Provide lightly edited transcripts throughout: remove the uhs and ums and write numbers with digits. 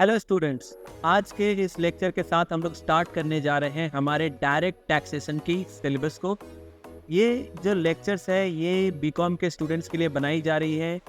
Hello students, आज के इस लेक्चर के साथ हम लोग स्टार्ट करने जा रहे हैं हमारे डायरेक्ट टैक्सेशन की सिलेबस को। ये जो लेक्चर्स है ये बीकॉम के स्टूडेंट्स के लिए बनाई जा रही है।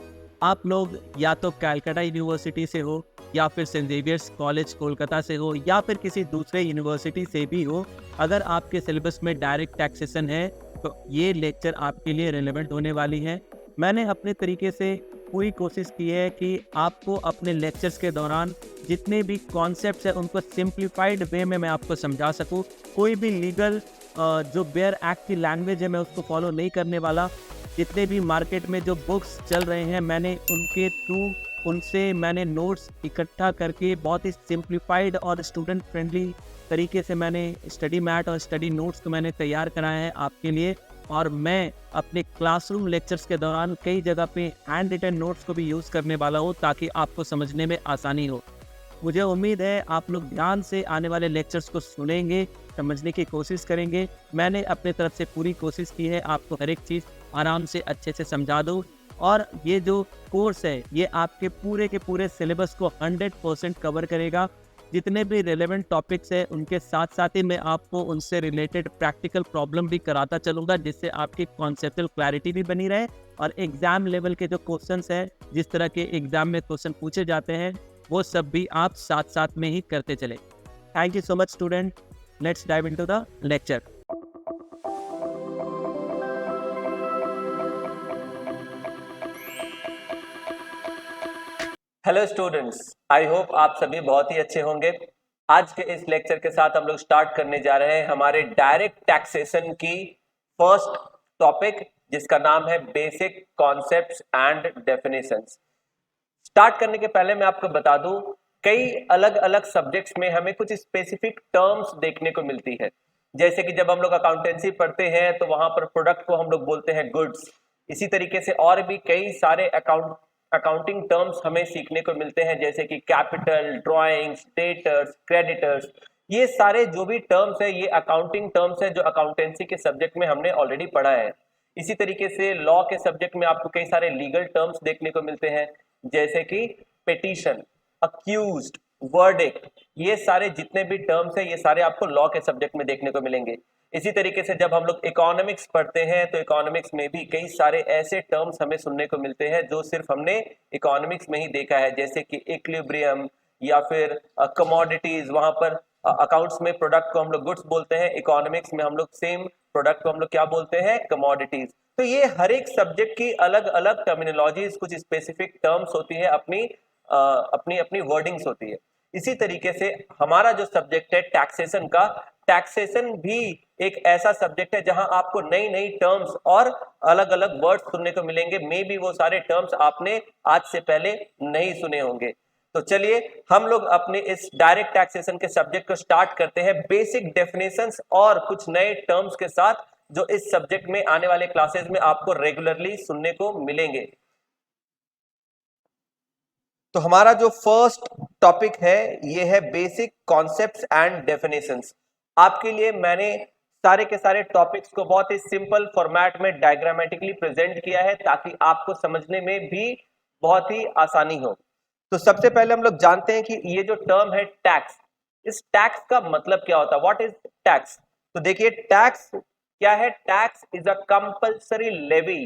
आप लोग या तो कैलकाटा यूनिवर्सिटी से हो या फिर सेंट जेवियर्स कॉलेज कोलकाता से हो या फिर किसी दूसरे यूनिवर्सिटी से भी हो। अगर आपके सिलेबस में डायरेक्ट टैक्सेशन है तो ये लेक्चर आपके लिए रिलेवेंट होने वाली है। मैंने अपने तरीके से पूरी कोशिश की है कि आपको अपने लेक्चर्स के दौरान जितने भी कॉन्सेप्ट्स हैं उनको सिंप्लीफाइड वे में मैं आपको समझा सकूं। कोई भी लीगल जो बेयर एक्ट की लैंग्वेज है मैं उसको फॉलो नहीं करने वाला। जितने भी मार्केट में जो बुक्स चल रहे हैं मैंने उनके थ्रू उनसे मैंने नोट्स इकट्ठा करके बहुत ही सिंप्लीफाइड और स्टूडेंट फ्रेंडली तरीके से मैंने स्टडी मैट और स्टडी नोट्स को मैंने तैयार कराया है आपके लिए। और मैं अपने क्लासरूम लेक्चर्स के दौरान कई जगह पे हैंड रिटन नोट्स को भी यूज़ करने वाला हूँ ताकि आपको समझने में आसानी हो। मुझे उम्मीद है आप लोग ध्यान से आने वाले लेक्चर्स को सुनेंगे, समझने की कोशिश करेंगे। मैंने अपने तरफ से पूरी कोशिश की है आपको हर एक चीज़ आराम से अच्छे से समझा दूँ। और ये जो कोर्स है ये आपके पूरे के पूरे सिलेबस को 100% कवर करेगा। जितने भी रेलेवेंट टॉपिक्स हैं उनके साथ साथ ही मैं आपको उनसे रिलेटेड प्रैक्टिकल प्रॉब्लम भी कराता चलूँगा, जिससे आपकी कॉन्सेप्चुअल क्लैरिटी भी बनी रहे और एग्ज़ाम लेवल के जो क्वेश्चंस हैं, जिस तरह के एग्ज़ाम में क्वेश्चन पूछे जाते हैं, वो सब भी आप साथ साथ में ही करते चले। Thank you so much student. Let's dive into the lecture. Hello students, I hope आप सभी बहुत ही अच्छे होंगे। आज के इस लेक्चर के साथ हम लोग स्टार्ट करने जा रहे हैं हमारे डायरेक्ट टैक्सेशन की फर्स्ट टॉपिक, जिसका नाम है basic concepts and definitions. Start करने के पहले मैं आपको बता दूं, कई अलग अलग सब्जेक्ट्स में हमें कुछ स्पेसिफिक टर्म्स देखने को मिलती है। जैसे कि जब हम लोग अकाउंटेंसी पढ़ते हैं तो वहां पर प्रोडक्ट को हम लोग बोलते हैं गुड्स। इसी तरीके से और भी कई सारे अकाउंटिंग टर्म्स हमें सीखने को मिलते हैं, जैसे कि कैपिटल, ड्राइंग्स, डेटर्स, क्रेडिटर्स। ये सारे जो भी टर्म्स है ये अकाउंटिंग टर्म्स है जो अकाउंटेंसी के सब्जेक्ट में हमने ऑलरेडी पढ़ा है। इसी तरीके से लॉ के सब्जेक्ट में आपको कई सारे लीगल टर्म्स देखने को मिलते हैं, जैसे कि पिटीशन, अक्यूज्ड, वर्डिक्ट। ये सारे जितने भी टर्म्स हैं ये सारे आपको लॉ के सब्जेक्ट में देखने को मिलेंगे। इसी तरीके से जब हम लोग इकोनॉमिक्स पढ़ते हैं तो इकोनॉमिक्स में भी कई सारे ऐसे टर्म्स हमें सुनने को मिलते हैं जो सिर्फ हमने इकोनॉमिक्स में ही देखा है, जैसे कि इक्विलिब्रियम या फिर कमोडिटीज। वहां पर अकाउंट्स में प्रोडक्ट को हम लोग गुड्स बोलते हैं, इकोनॉमिक्स में हम लोग सेम प्रोडक्ट को हम लोग क्या बोलते हैं, कमोडिटीज। तो ये हर एक सब्जेक्ट की अलग अलग टर्मिनोलॉजीज, कुछ स्पेसिफिक टर्म्स होती है, अपनी अपनी वर्डिंग्स होती है। इसी तरीके से हमारा जो सब्जेक्ट है टैक्सेशन का, टैक्सेशन भी एक ऐसा सब्जेक्ट है जहां आपको नई नई टर्म्स और अलग अलग वर्ड्स सुनने को मिलेंगे। मे बी वो सारे टर्म्स आपने आज से पहले नहीं सुने होंगे। तो चलिए हम लोग अपने इस डायरेक्ट टैक्सेशन के सब्जेक्ट को स्टार्ट करते हैं बेसिक डेफिनेशंस और कुछ नए टर्म्स के साथ, जो इस सब्जेक्ट में आने वाले क्लासेस में आपको रेगुलरली सुनने को मिलेंगे। तो हमारा जो फर्स्ट टॉपिक है ये है बेसिक कॉन्सेप्ट्स एंड डेफिनेशंस। आपके लिए मैंने सारे के सारे टॉपिक्स को बहुत ही सिंपल फॉर्मेट में डायग्रामेटिकली प्रेजेंट किया है ताकि आपको समझने में भी बहुत ही आसानी हो। तो सबसे पहले हम लोग जानते हैं कि ये जो टर्म है टैक्स, इस टैक्स का मतलब क्या होता है, व्हाट इज टैक्स। तो देखिए टैक्स क्या है, tax is a compulsory levy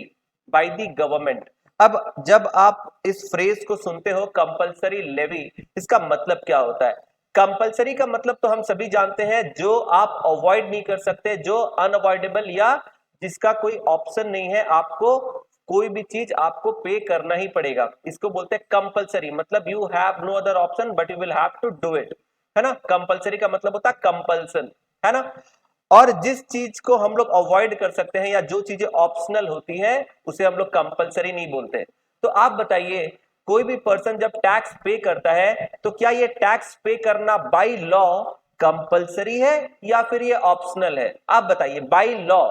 by the government. अब जब आप इस फ्रेज को सुनते हो कंपल्सरी लेवी, इसका मतलब क्या होता है। कंपल्सरी का मतलब तो हम सभी जानते हैं, जो आप अवॉइड नहीं कर सकते, जो अनअवॉइडेबल या जिसका कोई ऑप्शन नहीं है, आपको कोई भी चीज आपको पे करना ही पड़ेगा, इसको बोलते हैं कंपल्सरी। मतलब you have no other option but you will have to do it, है ना। कंपल्सरी का मतलब होता है कंपल्सन, है ना। और जिस चीज को हम लोग अवॉइड कर सकते हैं या जो चीजें ऑप्शनल होती हैं उसे हम लोग कंपल्सरी नहीं बोलते। तो आप बताइए, कोई भी पर्सन जब टैक्स पे करता है तो क्या ये टैक्स पे करना बाय लॉ कंपल्सरी है या फिर ये ऑप्शनल है। आप बताइए, बाय लॉ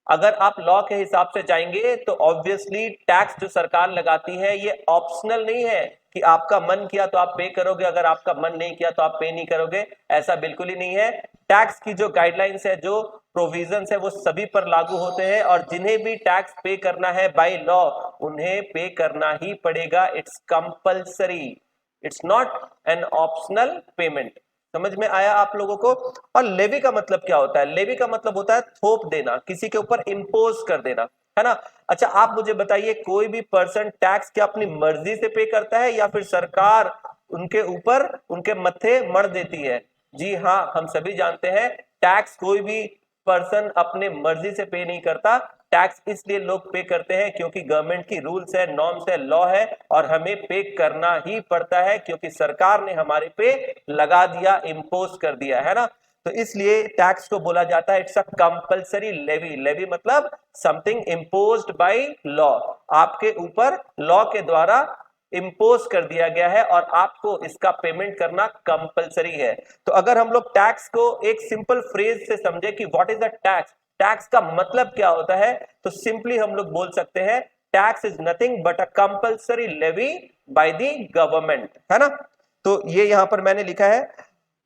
अगर आप लॉ के हिसाब से जाएंगे तो ऑब्वियसली टैक्स जो सरकार लगाती है ये ऑप्शनल नहीं है कि आपका मन किया तो आप पे करोगे, अगर आपका मन नहीं किया तो आप पे नहीं करोगे, ऐसा बिल्कुल ही नहीं है। टैक्स की जो गाइडलाइंस है, जो प्रोविजंस है, वो सभी पर लागू होते हैं और जिन्हें भी टैक्स पे करना है बाय लॉ उन्हें पे करना ही पड़ेगा। It's compulsory, it's not an optional payment. समझ में आया आप लोगों को? और लेवी का मतलब क्या होता है? लेवी का मतलब होता है थोप देना, किसी के ऊपर इम्पोज कर देना, है ना। अच्छा आप मुझे बताइए, कोई भी पर्सन टैक्स क्या अपनी मर्जी से पे करता है या फिर सरकार उनके ऊपर उनके मत्थे मर देती है? जी हाँ, हम सभी जानते हैं टैक्स कोई भी पर्सन अपने मर्जी से पे नहीं करता। टैक्स इसलिए लोग पे करते हैं क्योंकि गवर्नमेंट की रूल्स है, नॉर्म्स है, लॉ है और हमें पे करना ही पड़ता है क्योंकि सरकार ने हमारे पे लगा दिया, इम्पोज कर दिया, है ना। तो इसलिए टैक्स को बोला जाता है it's a compulsory levy. Levy मतलब समथिंग इम्पोज्ड बाय लॉ, आपके ऊपर लॉ के द्वारा इम्पोज कर दिया गया है और आपको इसका पेमेंट करना कंपलसरी है। तो अगर हम लोग टैक्स को एक सिंपल फ्रेज से समझे कि what is the tax, tax का मतलब क्या होता है, तो सिंपली हम लोग बोल सकते हैं tax is nothing but a compulsory levy by the government, है ना। तो ये यहां पर मैंने लिखा है।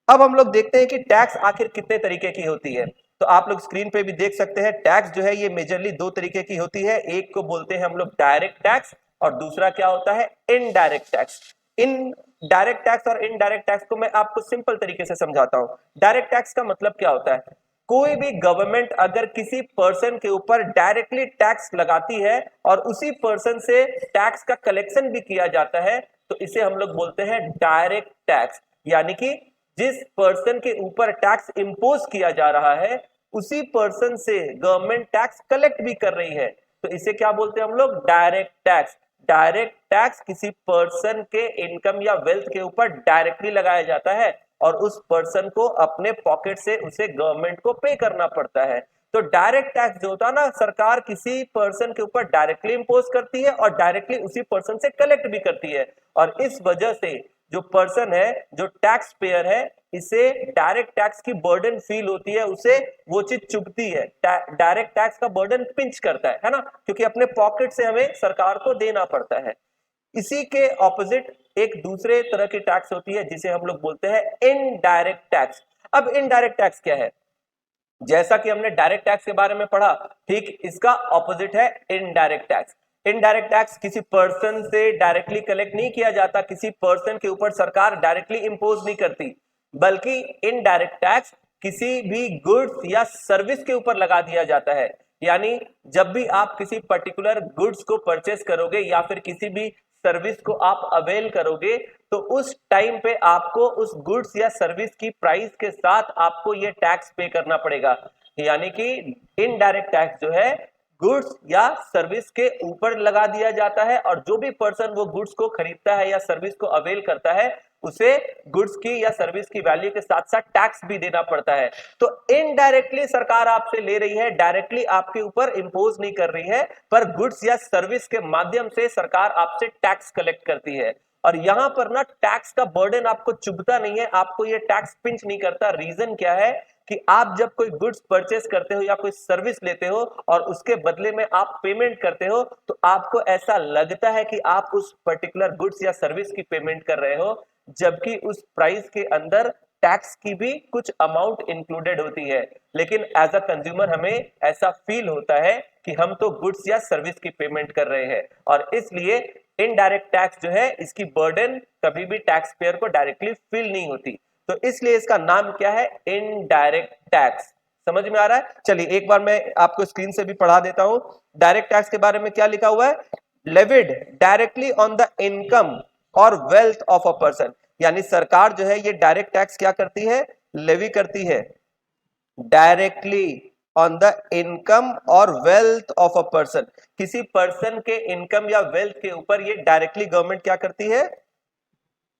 अब हम लोग देखते हैं कि टैक्स आखिर कितने तरीके की होती है। तो आप लोग स्क्रीन पे भी देख सकते हैं टैक्स जो है ये मेजरली दो तरीके की होती है। एक को बोलते हैं हम लोग डायरेक्ट टैक्स और दूसरा क्या होता है, indirect tax. In direct tax और इनडायरेक्ट टैक्स को मैं आपको सिंपल तरीके से समझाता हूं। डायरेक्ट टैक्स का मतलब क्या होता है, कोई भी गवर्नमेंट अगर किसी पर्सन के ऊपर डायरेक्टली टैक्स लगाती है और उसी पर्सन से टैक्स का कलेक्शन भी किया जाता है तो इसे हम लोग बोलते हैं डायरेक्ट टैक्स। यानी कि जिस पर्सन के ऊपर टैक्स इंपोज किया जा रहा है उसी पर्सन से गवर्नमेंट टैक्स कलेक्ट भी कर रही है, तो इसे क्या बोलते हैं हम लोग, डायरेक्ट टैक्स। डायरेक्ट टैक्स किसी पर्सन के इनकम या वेल्थ के ऊपर डायरेक्टली लगाया जाता है और उस पर्सन को अपने पॉकेट से उसे गवर्नमेंट को पे करना पड़ता है। तो डायरेक्ट टैक्स जो होता है ना, सरकार किसी पर्सन के ऊपर डायरेक्टली इंपोज करती है और डायरेक्टली उसी पर्सन से कलेक्ट भी करती है। और इस वजह से जो पर्सन है, जो टैक्स पेयर है, इसे डायरेक्ट टैक्स की बर्डन फील होती है, उसे वो चीज चुभती है। डायरेक्ट टैक्स का बर्डन पिंच करता है ना, क्योंकि अपने पॉकेट से हमें सरकार को देना पड़ता है। इसी के ऑपोजिट एक दूसरे तरह की टैक्स होती है जिसे हम लोग बोलते हैं इनडायरेक्ट टैक्स। अब इनडायरेक्ट टैक्स क्या है? जैसा कि हमने डायरेक्ट टैक्स के बारे में पढ़ा, ठीक इसका ऑपोजिट है इनडायरेक्ट टैक्स। इनडायरेक्ट टैक्स किसी पर्सन से डायरेक्टली कलेक्ट नहीं किया जाता, किसी पर्सन के ऊपर सरकार डायरेक्टली इंपोज नहीं करती, बल्कि इनडायरेक्ट टैक्स किसी भी गुड्स या सर्विस के ऊपर लगा दिया जाता है। यानी जब भी आप किसी पर्टिकुलर गुड्स को परचेस करोगे या फिर किसी भी सर्विस को आप अवेल करोगे तो उस टाइम पे आपको उस गुड्स या सर्विस की प्राइस के साथ आपको ये टैक्स पे करना पड़ेगा। यानी कि इनडायरेक्ट टैक्स जो है गुड्स या सर्विस के ऊपर लगा दिया जाता है और जो भी पर्सन वो गुड्स को खरीदता है या सर्विस को अवेल करता है उसे गुड्स की या सर्विस की वैल्यू के साथ साथ टैक्स भी देना पड़ता है। तो इनडायरेक्टली सरकार आपसे ले रही है, डायरेक्टली आपके ऊपर इंपोज नहीं कर रही है, पर गुड्स या सर्विस के माध्यम से सरकार आपसे टैक्स कलेक्ट करती है। और यहां पर ना टैक्स का बर्डन आपको चुभता नहीं है, आपको ये टैक्स पिंच नहीं करता। रीजन क्या है कि आप जब कोई गुड्स परचेस करते हो या कोई सर्विस लेते हो और उसके बदले में आप पेमेंट करते हो तो आपको ऐसा लगता है कि आप उस पर्टिकुलर गुड्स या सर्विस की पेमेंट कर रहे हो, जबकि उस प्राइस के अंदर टैक्स की भी कुछ अमाउंट इंक्लूडेड होती है। लेकिन एज अ कंज्यूमर हमें ऐसा फील होता है कि हम तो गुड्स या सर्विस की पेमेंट कर रहे हैं और इसलिए इनडायरेक्ट टैक्स जो है इसकी बर्डन कभी भी टैक्स पेयर को डायरेक्टली फील नहीं होती। तो इसलिए इसका नाम क्या है, इनडायरेक्ट टैक्स। समझ में आ रहा है? चलिए एक बार मैं आपको स्क्रीन से भी पढ़ा देता हूं। डायरेक्ट टैक्स के बारे में क्या लिखा हुआ है, levied directly on the income और वेल्थ ऑफ अ पर्सन। यानी सरकार जो है ये डायरेक्ट टैक्स क्या करती है, लेवी करती है डायरेक्टली ऑन द इनकम और वेल्थ ऑफ अ पर्सन। किसी पर्सन के इनकम या वेल्थ के ऊपर ये डायरेक्टली गवर्नमेंट क्या करती है,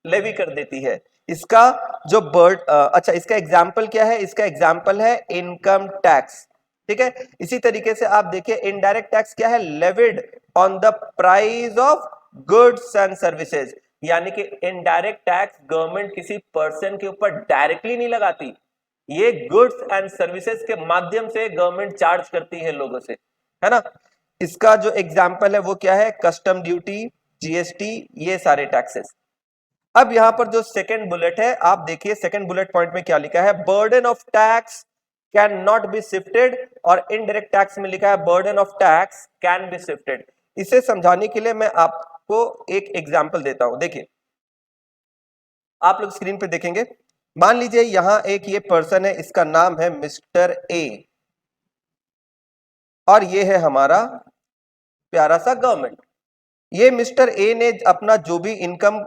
लेवी कर देती है। इसका जो अच्छा इसका एग्जाम्पल क्या है, इसका एग्जाम्पल है इनकम टैक्स। ठीक है, इसी तरीके से आप देखिए इनडायरेक्ट टैक्स क्या है, levied on the price of goods and services. यानी कि इनडायरेक्ट टैक्स गवर्नमेंट किसी पर्सन के ऊपर डायरेक्टली नहीं लगाती, ये गुड्स एंड सर्विसेज के माध्यम से गवर्नमेंट चार्ज करती है लोगों से, है ना। इसका जो एग्जाम्पल है वो क्या है, कस्टम ड्यूटी, जीएसटी, ये सारे टैक्सेस। अब यहां पर जो सेकंड बुलेट है आप देखिए, सेकंड बुलेट पॉइंट में क्या लिखा है, burden of tax can not be shifted, और इनडायरेक्ट टैक्स में लिखा है burden of tax can be shifted. इसे समझाने के लिए मैं आपको एक एग्जांपल देता हूं। देखिए आप लोग स्क्रीन पे देखेंगे, मान लीजिए यहां एक ये पर्सन है, इसका नाम है मिस्टर ए, और ये है हमारा प्यारा सा गवर्नमेंट। ये मिस्टर ए ने अपना जो भी इनकम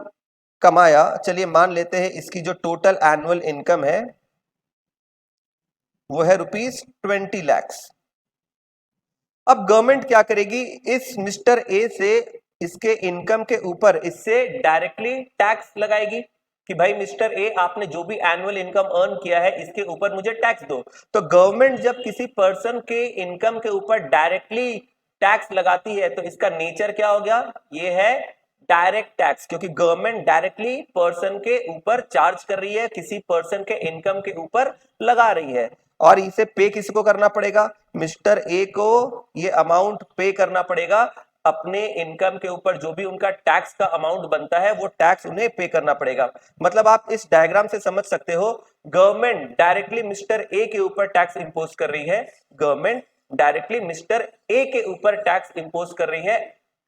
कमाया, चलिए मान लेते हैं इसकी जो टोटल एनुअल इनकम है वो है ₹20 लाख। अब गवर्नमेंट क्या करेगी, इस मिस्टर ए से इसके इनकम के ऊपर इससे डायरेक्टली टैक्स लगाएगी कि भाई मिस्टर ए आपने जो भी एनुअल इनकम अर्न किया है इसके ऊपर मुझे टैक्स दो। तो गवर्नमेंट जब किसी पर्सन के इनकम के ऊपर डायरेक्टली टैक्स लगाती है तो इसका नेचर क्या हो गया, ये है डायरेक्ट टैक्स, क्योंकि गवर्नमेंट डायरेक्टली पर्सन के ऊपर चार्ज कर रही है, किसी पर्सन के इनकम के ऊपर लगा रही है। और इसे पे किसको करना पड़ेगा, मिस्टर ए को ये अमाउंट पे करना पड़ेगा, अपने इनकम के ऊपर जो भी उनका टैक्स का अमाउंट बनता है वो टैक्स उन्हें पे करना पड़ेगा। मतलब आप इस डायग्राम से समझ सकते हो, गवर्नमेंट डायरेक्टली मिस्टर ए के ऊपर टैक्स इंपोज कर रही है, गवर्नमेंट डायरेक्टली मिस्टर ए के ऊपर टैक्स इंपोज कर रही है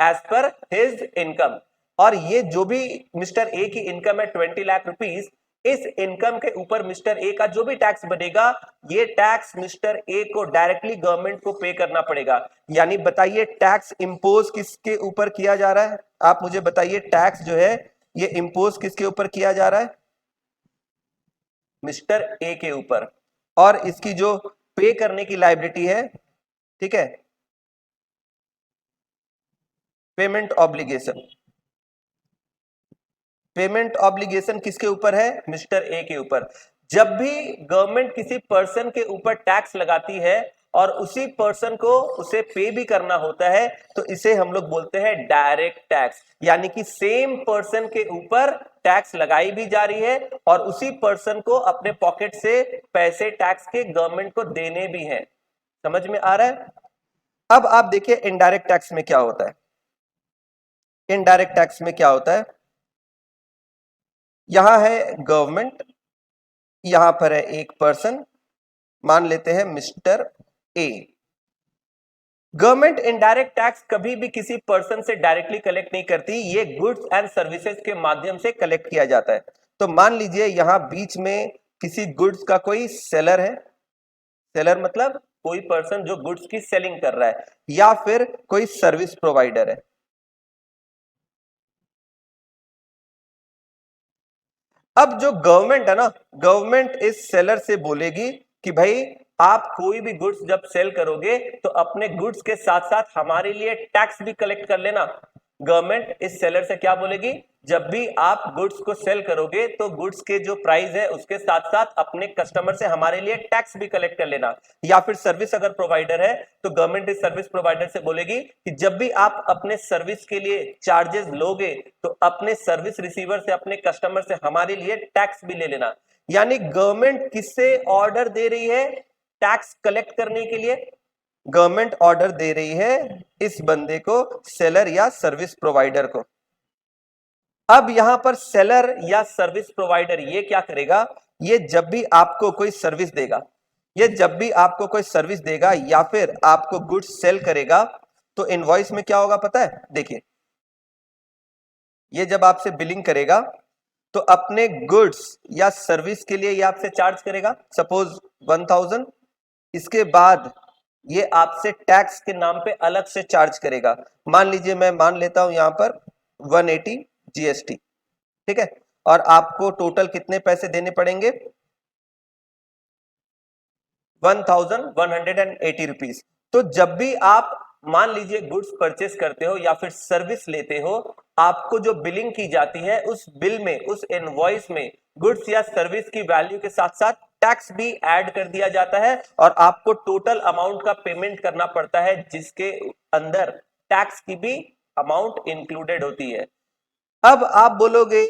एज पर हिज इनकम। और ये जो भी मिस्टर ए की इनकम है 20 लाख रुपीस, इस इनकम के ऊपर मिस्टर ए का जो भी टैक्स बनेगा ये टैक्स मिस्टर ए को डायरेक्टली गवर्नमेंट को पे करना पड़ेगा। यानी बताइए टैक्स इंपोज किसके ऊपर किया जा रहा है, आप मुझे बताइए टैक्स जो है ये इंपोज किसके ऊपर किया जा रहा है, मिस्टर ए के ऊपर। और इसकी जो पे करने की लायबिलिटी है, ठीक है, पेमेंट ऑब्लिगेशन, पेमेंट ऑब्लिगेशन किसके ऊपर है, मिस्टर ए के ऊपर। जब भी गवर्नमेंट किसी पर्सन के ऊपर टैक्स लगाती है और उसी पर्सन को उसे पे भी करना होता है तो इसे हम लोग बोलते हैं डायरेक्ट टैक्स। यानी कि सेम पर्सन के ऊपर टैक्स लगाई भी जा रही है और उसी पर्सन को अपने पॉकेट से पैसे टैक्स के गवर्नमेंट को देने भी हैं। समझ में आ रहा है। अब आप देखिए इनडायरेक्ट टैक्स में क्या होता है। इनडायरेक्ट टैक्स में क्या होता है, यहां है गवर्नमेंट, यहां पर है एक पर्सन, मान लेते हैं mister A. Government indirect tax कभी भी किसी पर्सन से डायरेक्टली कलेक्ट नहीं करती, ये गुड्स एंड सर्विसेज के माध्यम से कलेक्ट किया जाता है। तो मान लीजिए यहां बीच में किसी गुड्स का कोई सेलर है, सेलर मतलब कोई पर्सन जो गुड्स की सेलिंग कर रहा है, या फिर कोई सर्विस प्रोवाइडर है। अब जो गवर्नमेंट है ना, गवर्नमेंट इस सेलर से बोलेगी कि भाई आप कोई भी गुड्स जब सेल करोगे तो अपने गुड्स के साथ साथ हमारे लिए टैक्स भी कलेक्ट कर लेना। गवर्नमेंट इस सेलर से क्या बोलेगी, जब भी आप गुड्स को सेल करोगे तो गुड्स के जो प्राइस है उसके साथ साथ अपने कस्टमर से हमारे लिए टैक्स भी कलेक्ट कर लेना। या फिर सर्विस अगर प्रोवाइडर है तो गवर्नमेंट इस सर्विस प्रोवाइडर से बोलेगी कि जब भी आप अपने सर्विस के लिए चार्जेस लोगे तो अपने सर्विस रिसीवर से, अपने कस्टमर से हमारे लिए टैक्स भी ले लेना। यानी गवर्नमेंट किससे ऑर्डर दे रही है, टैक्स कलेक्ट करने के लिए। गवर्नमेंट ऑर्डर दे रही है इस बंदे को, सेलर या सर्विस प्रोवाइडर को। अब यहां पर सेलर या सर्विस प्रोवाइडर ये क्या करेगा, ये जब भी आपको कोई सर्विस देगा, ये जब भी आपको कोई सर्विस देगा या फिर आपको गुड्स सेल करेगा तो इनवॉइस में क्या होगा पता है, देखिए ये जब आपसे बिलिंग करेगा तो अपने गुड्स या सर्विस के लिए ये आपसे चार्ज करेगा सपोज 1000, इसके बाद ये आपसे टैक्स के नाम पे अलग से चार्ज करेगा। मान लीजिए मैं मान लेता हूं यहां पर 180 जीएसटी, ठीक है, और आपको टोटल कितने पैसे देने पड़ेंगे, 1180 रुपीज। तो जब भी आप मान लीजिए गुड्स परचेस करते हो या फिर सर्विस लेते हो, आपको जो बिलिंग की जाती है उस बिल में, उस इनवॉइस में गुड्स या सर्विस की वैल्यू के साथ साथ टैक्स भी ऐड कर दिया जाता है और आपको टोटल अमाउंट का पेमेंट करना पड़ता है जिसके अंदर टैक्स की भी अमाउंट इंक्लूडेड होती है। अब आप बोलोगे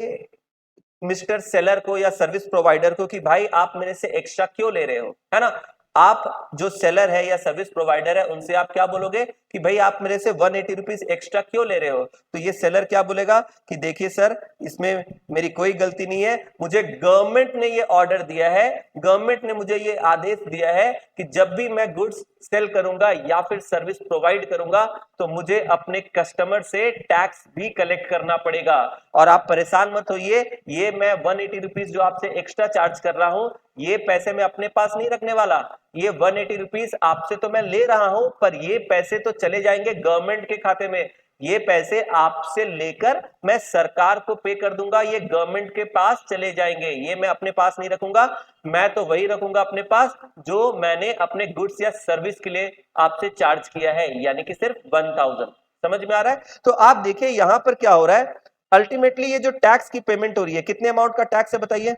मिस्टर सेलर को या सर्विस प्रोवाइडर को कि भाई आप मेरे से एक्स्ट्रा क्यों ले रहे हो, है ना। आप जो सेलर है या सर्विस प्रोवाइडर है उनसे आप क्या बोलोगे कि भाई आप मेरे से 180 रुपीज एक्स्ट्रा क्यों ले रहे हो। तो ये सेलर क्या बोलेगा कि देखिए सर इसमें मेरी कोई गलती नहीं है, मुझे गवर्नमेंट ने ये ऑर्डर दिया है, गवर्नमेंट ने मुझे ये आदेश दिया है कि जब भी मैं गुड्स सेल करूंगा या फिर सर्विस प्रोवाइड करूंगा तो मुझे अपने कस्टमर से टैक्स भी कलेक्ट करना पड़ेगा। और आप परेशान मत होइए, ये मैं 180 रुपीज जो आपसे एक्स्ट्रा चार्ज कर रहा हूं, ये पैसे मैं अपने पास नहीं रखने वाला। ये 180 रुपीज आपसे तो मैं ले रहा हूं, पर ये पैसे तो चले जाएंगे गवर्नमेंट के खाते में। ये पैसे आपसे लेकर मैं सरकार को पे कर दूंगा, ये गवर्नमेंट के पास चले जाएंगे, ये मैं अपने पास नहीं रखूंगा। मैं तो वही रखूंगा अपने पास जो मैंने अपने गुड्स या सर्विस के लिए आपसे चार्ज किया है, यानी कि सिर्फ 1000। समझ में आ रहा है? तो आप देखिए यहां पर क्या हो रहा है, अल्टीमेटली ये जो टैक्स की पेमेंट हो रही है, कितने अमाउंट का टैक्स है बताइए?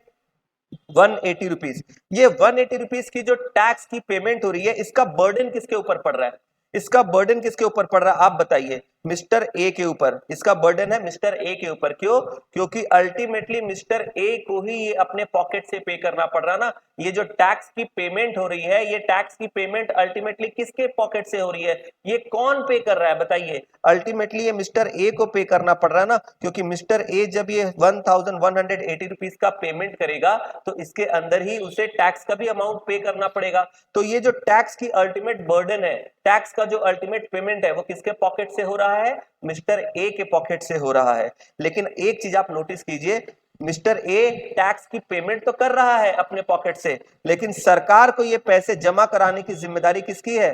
180 रुपीज। ये 180 रुपीज की जो टैक्स की पेमेंट हो रही है, इसका बर्डन किसके ऊपर पड़ रहा है? इसका बर्डन किसके ऊपर पड़ रहा है आप बताइए? मिस्टर ए के ऊपर इसका बर्डन है, मिस्टर ए के ऊपर। क्यों? क्योंकि अल्टीमेटली मिस्टर ए को ही ये अपने पॉकेट से पे करना पड़ रहा ना। ये जो टैक्स की पेमेंट हो रही है, ये टैक्स की पेमेंट अल्टीमेटली किसके पॉकेट से हो रही है? ये कौन पे कर रहा है बताइए? अल्टीमेटली ये मिस्टर ए को पे करना पड़ रहा है ना, क्योंकि मिस्टर ए जब ये 1180 रुपीज का पेमेंट करेगा तो इसके अंदर ही उसे टैक्स का भी अमाउंट पे करना पड़ेगा। तो ये जो टैक्स की अल्टीमेट बर्डन है, टैक्स का जो अल्टीमेट पेमेंट है, वो किसके पॉकेट से हो रहा है? मिस्टर ए के पॉकेट से हो रहा है। लेकिन एक चीज आप नोटिस कीजिए, मिस्टर ए टैक्स की पेमेंट तो कर रहा है अपने पॉकेट से, लेकिन सरकार को ये पैसे जमा कराने की जिम्मेदारी किसकी है?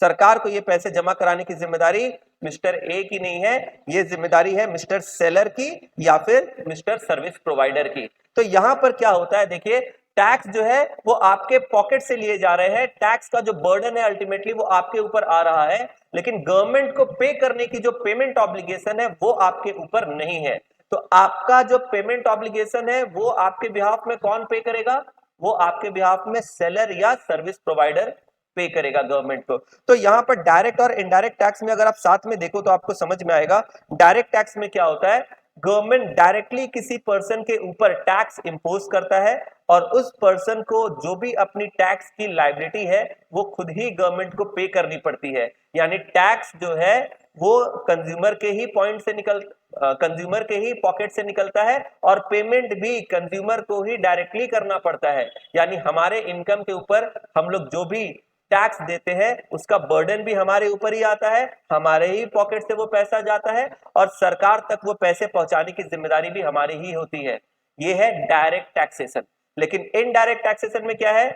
सरकार को ये पैसे जमा कराने की जिम्मेदारी मिस्टर ए की नहीं है, ये जिम्मेदारी है मिस्टर सेलर की या फिर मिस्टर सर्विस प्रोवाइडर की। तो यहां पर क्या होता है देखिए, टैक्स जो है वो आपके पॉकेट से लिए जा रहे हैं, टैक्स का जो बर्डन है अल्टीमेटली वो आपके ऊपर आ रहा है, लेकिन गवर्नमेंट को पे करने की जो पेमेंट ऑब्लिगेशन है वो आपके ऊपर नहीं है। तो आपका जो पेमेंट ऑब्लिगेशन है वो आपके बिहाफ में कौन पे करेगा? वो आपके बिहाफ में सेलर या सर्विस प्रोवाइडर पे करेगा गवर्नमेंट को। तो यहां पर डायरेक्ट और इनडायरेक्ट टैक्स में अगर आप साथ में देखो तो आपको समझ में आएगा। डायरेक्ट टैक्स में क्या होता है, गवर्नमेंट डायरेक्टली किसी पर्सन के ऊपर टैक्स इंपोज करता है और उस पर्सन को जो भी अपनी टैक्स की लायबिलिटी है वो खुद ही गवर्नमेंट को पे करनी पड़ती है। यानी टैक्स जो है वो कंज्यूमर के ही पॉइंट से कंज्यूमर के ही पॉकेट से निकलता है और पेमेंट भी कंज्यूमर को ही डायरेक्टली करना पड़ता है। यानी हमारे इनकम के ऊपर हम लोग जो भी टैक्स देते हैं उसका बर्डन भी हमारे ऊपर ही आता है, हमारे ही पॉकेट से वो पैसा जाता है और सरकार तक वो पैसे पहुंचाने की जिम्मेदारी भी हमारी ही होती है। ये है डायरेक्ट टैक्सेशन। लेकिन इनडायरेक्ट टैक्सेशन में क्या है,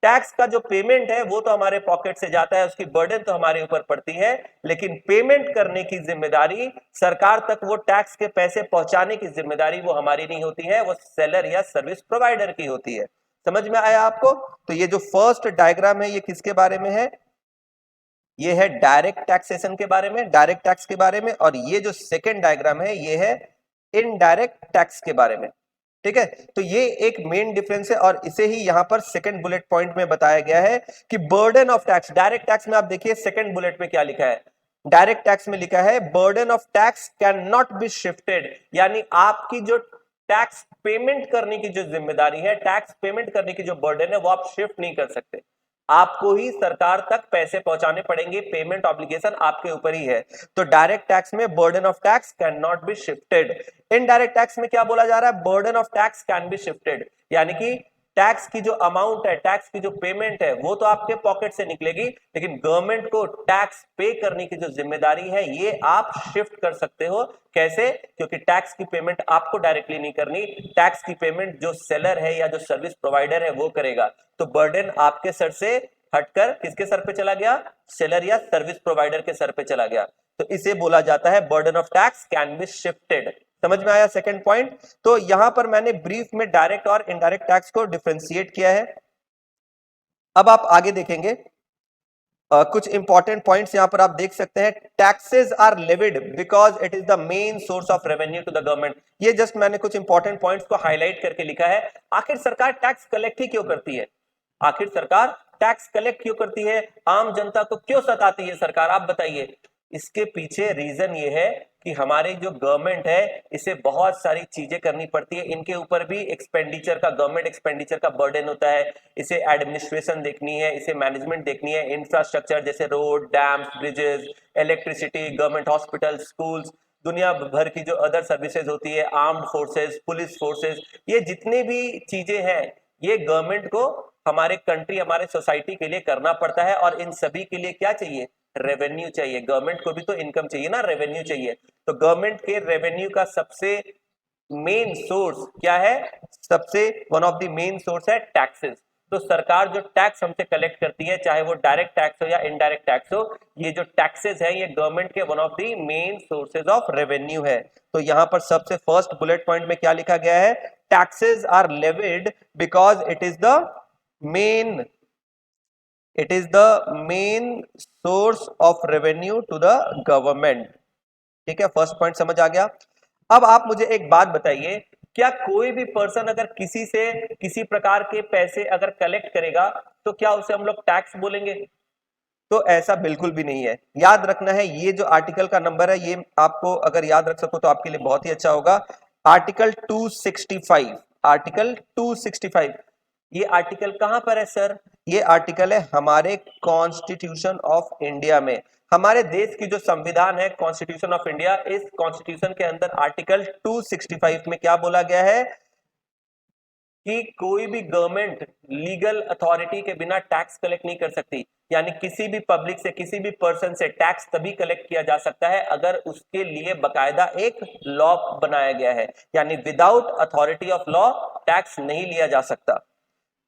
टैक्स का जो पेमेंट है वो तो हमारे पॉकेट से जाता है, उसकी बर्डन तो हमारे ऊपर पड़ती है, लेकिन पेमेंट करने की जिम्मेदारी, सरकार तक वो टैक्स के पैसे पहुंचाने की जिम्मेदारी वो हमारी नहीं होती है, वो सेलर या सर्विस प्रोवाइडर की होती है। समझ में आया आपको? तो ये जो फर्स्ट डायग्राम है ये किसके बारे में है? ये है डायरेक्ट टैक्सेशन के बारे में, डायरेक्ट टैक्स के बारे में। और ये जो सेकंड डायग्राम है ये है इनडायरेक्ट टैक्स के बारे में। ठीक है, तो ये एक मेन डिफरेंस है और इसे ही यहां पर सेकंड बुलेट पॉइंट में बताया गया है कि burden of tax. Direct tax में आप देखिए सेकंड बुलेट में क्या लिखा है, डायरेक्ट टैक्स में लिखा है burden of tax can not be shifted. यानी आपकी जो टैक्स पेमेंट करने की जो जिम्मेदारी है, टैक्स पेमेंट करने की जो बर्डन है वो आप शिफ्ट नहीं कर सकते, आपको ही सरकार तक पैसे पहुंचाने पड़ेंगे, पेमेंट ऑब्लिगेशन आपके ऊपर ही है। तो डायरेक्ट टैक्स में burden of tax can not be shifted. Indirect tax में क्या बोला जा रहा है, burden of tax can be shifted. यानी कि टैक्स की जो अमाउंट है, टैक्स की जो पेमेंट है वो तो आपके पॉकेट से निकलेगी, लेकिन गवर्नमेंट को टैक्स पे करने की जो जिम्मेदारी है ये आप शिफ्ट कर सकते हो। कैसे? क्योंकि टैक्स की पेमेंट आपको डायरेक्टली नहीं करनी, टैक्स की पेमेंट जो सेलर है या जो सर्विस प्रोवाइडर है वो करेगा। तो बर्डन आपके सर से हटकर किसके सर पे चला गया? सेलर या सर्विस प्रोवाइडर के सर पे चला गया। तो इसे बोला जाता है burden of tax can be shifted. समझ में आया सेकंड पॉइंट? तो यहां पर मैंने ब्रीफ में डायरेक्ट और इनडायरेक्ट टैक्स को डिफरेंशिएट किया है। अब आप आगे देखेंगे कुछ इंपॉर्टेंट पॉइंट्स यहां पर आप देख सकते हैं। Taxes are levied because it is the main source of revenue to the government. ये जस्ट मैंने कुछ इंपॉर्टेंट पॉइंट्स को हाईलाइट करके लिखा है। आखिर सरकार टैक्स कलेक्ट ही क्यों करती है? आखिर सरकार टैक्स कलेक्ट क्यों करती है? आम जनता को क्यों सताती है सरकार, आप बताइए। इसके पीछे रीजन ये है कि हमारे जो गवर्नमेंट है इसे बहुत सारी चीजें करनी पड़ती है, इनके ऊपर भी एक्सपेंडिचर का, गवर्नमेंट एक्सपेंडिचर का बर्डन होता है। इसे एडमिनिस्ट्रेशन देखनी है, इसे मैनेजमेंट देखनी है, इंफ्रास्ट्रक्चर जैसे road, dams, bridges, electricity, government hospital, schools, दुनिया भर की जो अदर सर्विसेज होती है, आर्म्ड फोर्सेस, पुलिस फोर्सेस, ये जितनी भी चीजें हैं ये गवर्नमेंट को हमारे कंट्री, हमारे सोसाइटी के लिए करना पड़ता है। और इन सभी के लिए क्या चाहिए? रेवेन्यू चाहिए। गवर्नमेंट को भी तो इनकम चाहिए ना, रेवेन्यू चाहिए। तो गवर्नमेंट के रेवेन्यू का सबसे मेन सोर्स क्या है? सबसे one of the main source है टैक्सेस। तो सरकार जो टैक्स हमसे कलेक्ट करती है, चाहे वो डायरेक्ट टैक्स हो या इनडायरेक्ट टैक्स हो, ये जो टैक्सेस है ये गवर्नमेंट के one of the main sources of revenue है। तो यहां पर सबसे फर्स्ट बुलेट पॉइंट में क्या लिखा गया है? Taxes are levied because it is the main source of revenue to the government. ठीक है, फर्स्ट पॉइंट समझ आ गया। अब आप मुझे एक बात बताइए, क्या कोई भी पर्सन अगर किसी से किसी प्रकार के पैसे अगर कलेक्ट करेगा तो क्या उसे हम लोग टैक्स बोलेंगे? तो ऐसा बिल्कुल भी नहीं है। याद रखना है, ये जो आर्टिकल का नंबर है ये आपको अगर याद रख सको तो आपके लिए बहुत ही अच्छा होगा। Article 265, article 265। ये आर्टिकल कहां पर है सर? ये आर्टिकल है हमारे कॉन्स्टिट्यूशन ऑफ इंडिया में। हमारे देश की जो संविधान है, कॉन्स्टिट्यूशन ऑफ इंडिया, इस कॉन्स्टिट्यूशन के अंदर आर्टिकल 265 में क्या बोला गया है कि कोई भी गवर्नमेंट लीगल अथॉरिटी के बिना टैक्स कलेक्ट नहीं कर सकती। यानी किसी भी पब्लिक से, किसी भी पर्सन से टैक्स तभी कलेक्ट किया जा सकता है अगर उसके लिए बकायदा एक लॉ बनाया गया है। यानी without authority of law tax नहीं लिया जा सकता।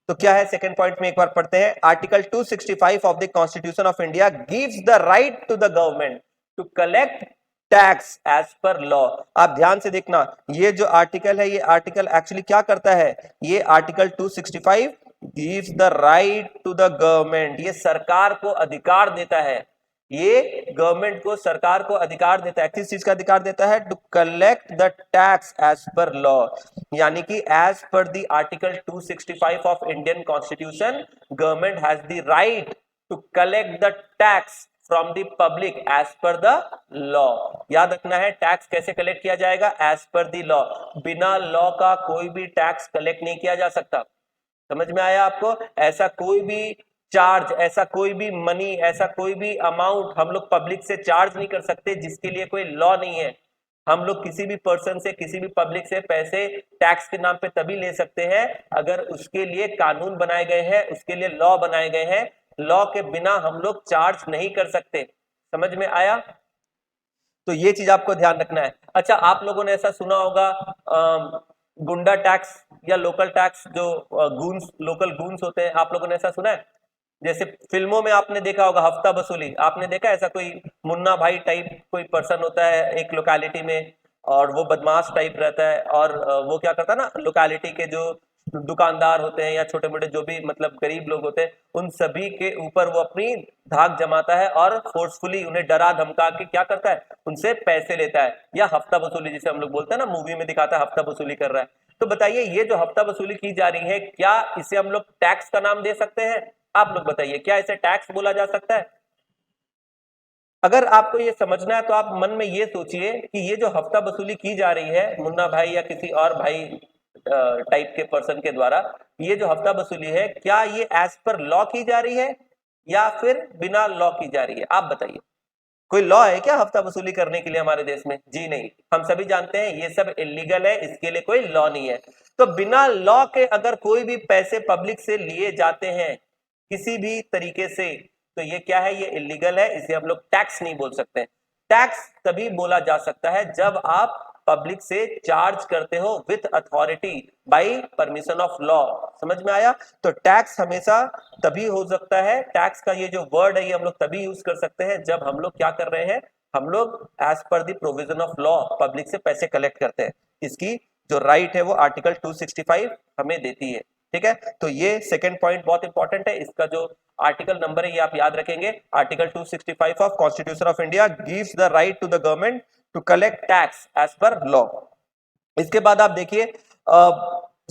तो क्या है सेकंड पॉइंट में, एक बार पढ़ते हैं। Article 265 of the constitution of India gives the right to the government to collect tax as per law. आप ध्यान से देखना, ये जो आर्टिकल है ये आर्टिकल एक्चुअली क्या करता है? ये article 265 gives the right to the government, ये सरकार को अधिकार देता है, ये गवर्नमेंट को, सरकार को अधिकार देता है। किस चीज का अधिकार देता है? To collect the tax as per law. यानी कि as per the article 265 of Indian constitution, government has the right to collect the tax from the public as per the law. याद रखना है, टैक्स कैसे कलेक्ट किया जाएगा? As per the law. बिना law का कोई भी टैक्स कलेक्ट नहीं किया जा सकता। समझ में आया आपको? ऐसा कोई भी चार्ज, ऐसा कोई भी मनी, ऐसा कोई भी अमाउंट हम लोग पब्लिक से चार्ज नहीं कर सकते जिसके लिए कोई लॉ नहीं है। हम लोग किसी भी पर्सन से, किसी भी पब्लिक से पैसे टैक्स के नाम पे तभी ले सकते हैं अगर उसके लिए कानून बनाए गए हैं, उसके लिए लॉ बनाए गए हैं। लॉ के बिना हम लोग चार्ज नहीं कर सकते। समझ में आया? तो ये चीज आपको ध्यान रखना है। अच्छा, आप लोगों ने ऐसा सुना होगा गुंडा टैक्स या लोकल टैक्स, जो गूंस, लोकल गूंस होते हैं, आप लोगों ने ऐसा सुना है? जैसे फिल्मों में आपने देखा होगा हफ्ता वसूली, आपने देखा ऐसा कोई मुन्ना भाई टाइप कोई पर्सन होता है एक लोकेलिटी में और वो बदमाश टाइप रहता है और वो क्या करता है ना, लोकेलिटी के जो दुकानदार होते हैं या छोटे मोटे जो भी मतलब गरीब लोग होते हैं उन सभी के ऊपर वो अपनी धाक जमाता है और फोर्सफुली उन्हें डरा धमका के क्या करता है, उनसे पैसे लेता है। या हफ्ता वसूली जिसे हम लोग बोलते हैं ना, मूवी में दिखाता है हफ्ता वसूली कर रहा है। तो बताइए, ये जो हफ्ता वसूली की जा रही है, क्या इसे हम लोग टैक्स का नाम दे सकते हैं? आप लोग बताइए, क्या इसे टैक्स बोला जा सकता है? अगर आपको ये समझना है तो आप मन में ये सोचिए कि ये जो हफ्ता वसूली की जा रही है मुन्ना भाई या किसी और भाई टाइप के पर्सन के द्वारा, ये जो हफ्ता वसूली है क्या ये एज पर लॉ की जा रही है या फिर बिना लॉ की जा रही है? आप बताइए, कोई लॉ है क्या हफ्ता वसूली करने के लिए हमारे देश में? जी नहीं। हम सभी जानते हैं ये सब इलीगल है, इसके लिए कोई लॉ नहीं है। तो बिना लॉ के अगर कोई भी पैसे पब्लिक से लिए जाते हैं किसी भी तरीके से, तो ये क्या है? ये इलीगल है, इसे हम लोग टैक्स नहीं बोल सकते। टैक्स तभी बोला जा सकता है जब आप पब्लिक से चार्ज करते हो with authority bye permission of law. समझ में आया? तो टैक्स हमेशा तभी हो सकता है, टैक्स का ये जो वर्ड है ये हम लोग तभी यूज कर सकते हैं जब हम लोग क्या कर रहे हैं, हम लोग as per the provision of law public से पैसे कलेक्ट करते हैं। इसकी जो राइट है वो आर्टिकल 265 हमें देती है। ठीक है, तो ये सेकंड पॉइंट बहुत इंपॉर्टेंट है। इसका जो आर्टिकल नंबर है ये आप याद रखेंगे, article 265 of constitution of India gives the right to the government to collect tax as per law. इसके बाद आप देखिए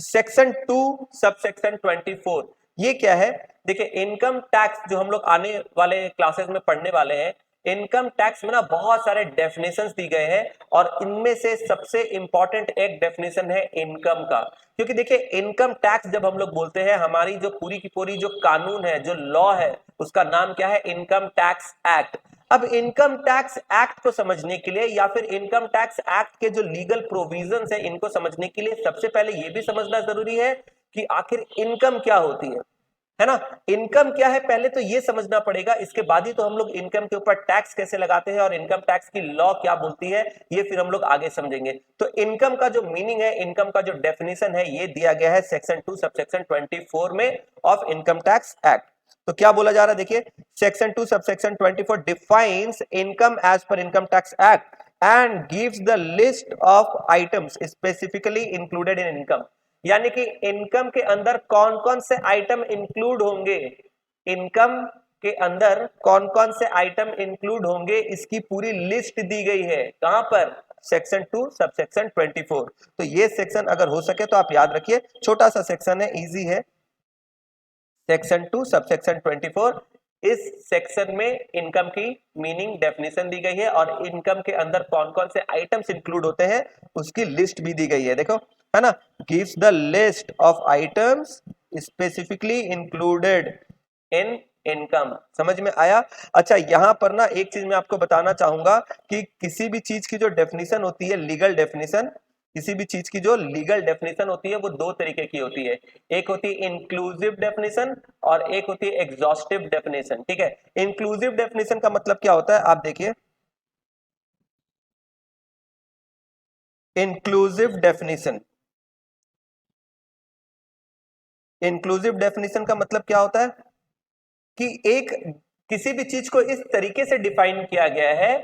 सेक्शन 2 सब सेक्शन 24, ये क्या है? देखिए, इनकम टैक्स जो हम लोग आने वाले क्लासेस में पढ़ने वाले हैं, इनकम टैक्स में ना बहुत सारे डेफिनेशंस दी गए हैं और इनमें से सबसे इंपॉर्टेंट एक डेफिनेशन है इनकम का। क्योंकि देखिए, इनकम टैक्स जब हम लोग बोलते हैं, हमारी जो पूरी की पूरी जो कानून है, जो लॉ है, उसका नाम क्या है? Income tax act. अब इनकम टैक्स एक्ट को समझने के लिए या फिर इनकम टैक्स एक्ट के जो लीगल प्रोविजंस है इनको समझने के लिए सबसे पहले यह भी समझना जरूरी है कि आखिर इनकम क्या होती है। है ना। इनकम क्या है पहले तो ये समझना पड़ेगा, इसके बाद ही तो हम लोग इनकम के ऊपर टैक्स कैसे लगाते हैं और इनकम टैक्स की लॉ क्या बोलती है ये फिर हम लोग आगे समझेंगे। तो इनकम का जो मीनिंग है, इनकम का जो डेफिनेशन है ये दिया गया है सेक्शन 2 सबसेक्शन 24 में ऑफ इनकम टैक्स एक्ट। तो क्या बोला जा रहा है देखिए, section 2 subsection 24 defines income as per income tax act and gives the list of items specifically included in income. यानी कि इनकम के अंदर कौन कौन से आइटम इंक्लूड होंगे, इनकम के अंदर कौन कौन से आइटम इंक्लूड होंगे इसकी पूरी लिस्ट दी गई है। कहां पर, सेक्शन 2 सबसेक्शन 24। तो ये सेक्शन अगर हो सके तो आप याद रखिए, छोटा सा सेक्शन है, इजी है। सेक्शन 2 सबसेक्शन 24, इस सेक्शन में इनकम की मीनिंग डेफिनेशन दी गई है और इनकम के अंदर कौन कौन से आइटम्स इंक्लूड होते हैं उसकी लिस्ट भी दी गई है। देखो है ना, gives the list of items specifically included in income. समझ में आया। अच्छा यहां पर ना एक चीज मैं आपको बताना चाहूंगा कि किसी भी चीज की जो डेफिनेशन होती है, लीगल डेफिनेशन, किसी भी चीज की जो लीगल डेफिनेशन होती है वो दो तरीके की होती है। एक होती है इंक्लूसिव डेफिनेशन और एक होती है एग्जॉस्टिव डेफिनेशन। ठीक है, इंक्लूसिव डेफिनेशन का मतलब क्या होता है आप देखिए, इंक्लूसिव डेफिनेशन, इंक्लूसिव डेफिनेशन का मतलब क्या होता है कि एक किसी भी चीज को इस तरीके से डिफाइन किया गया है,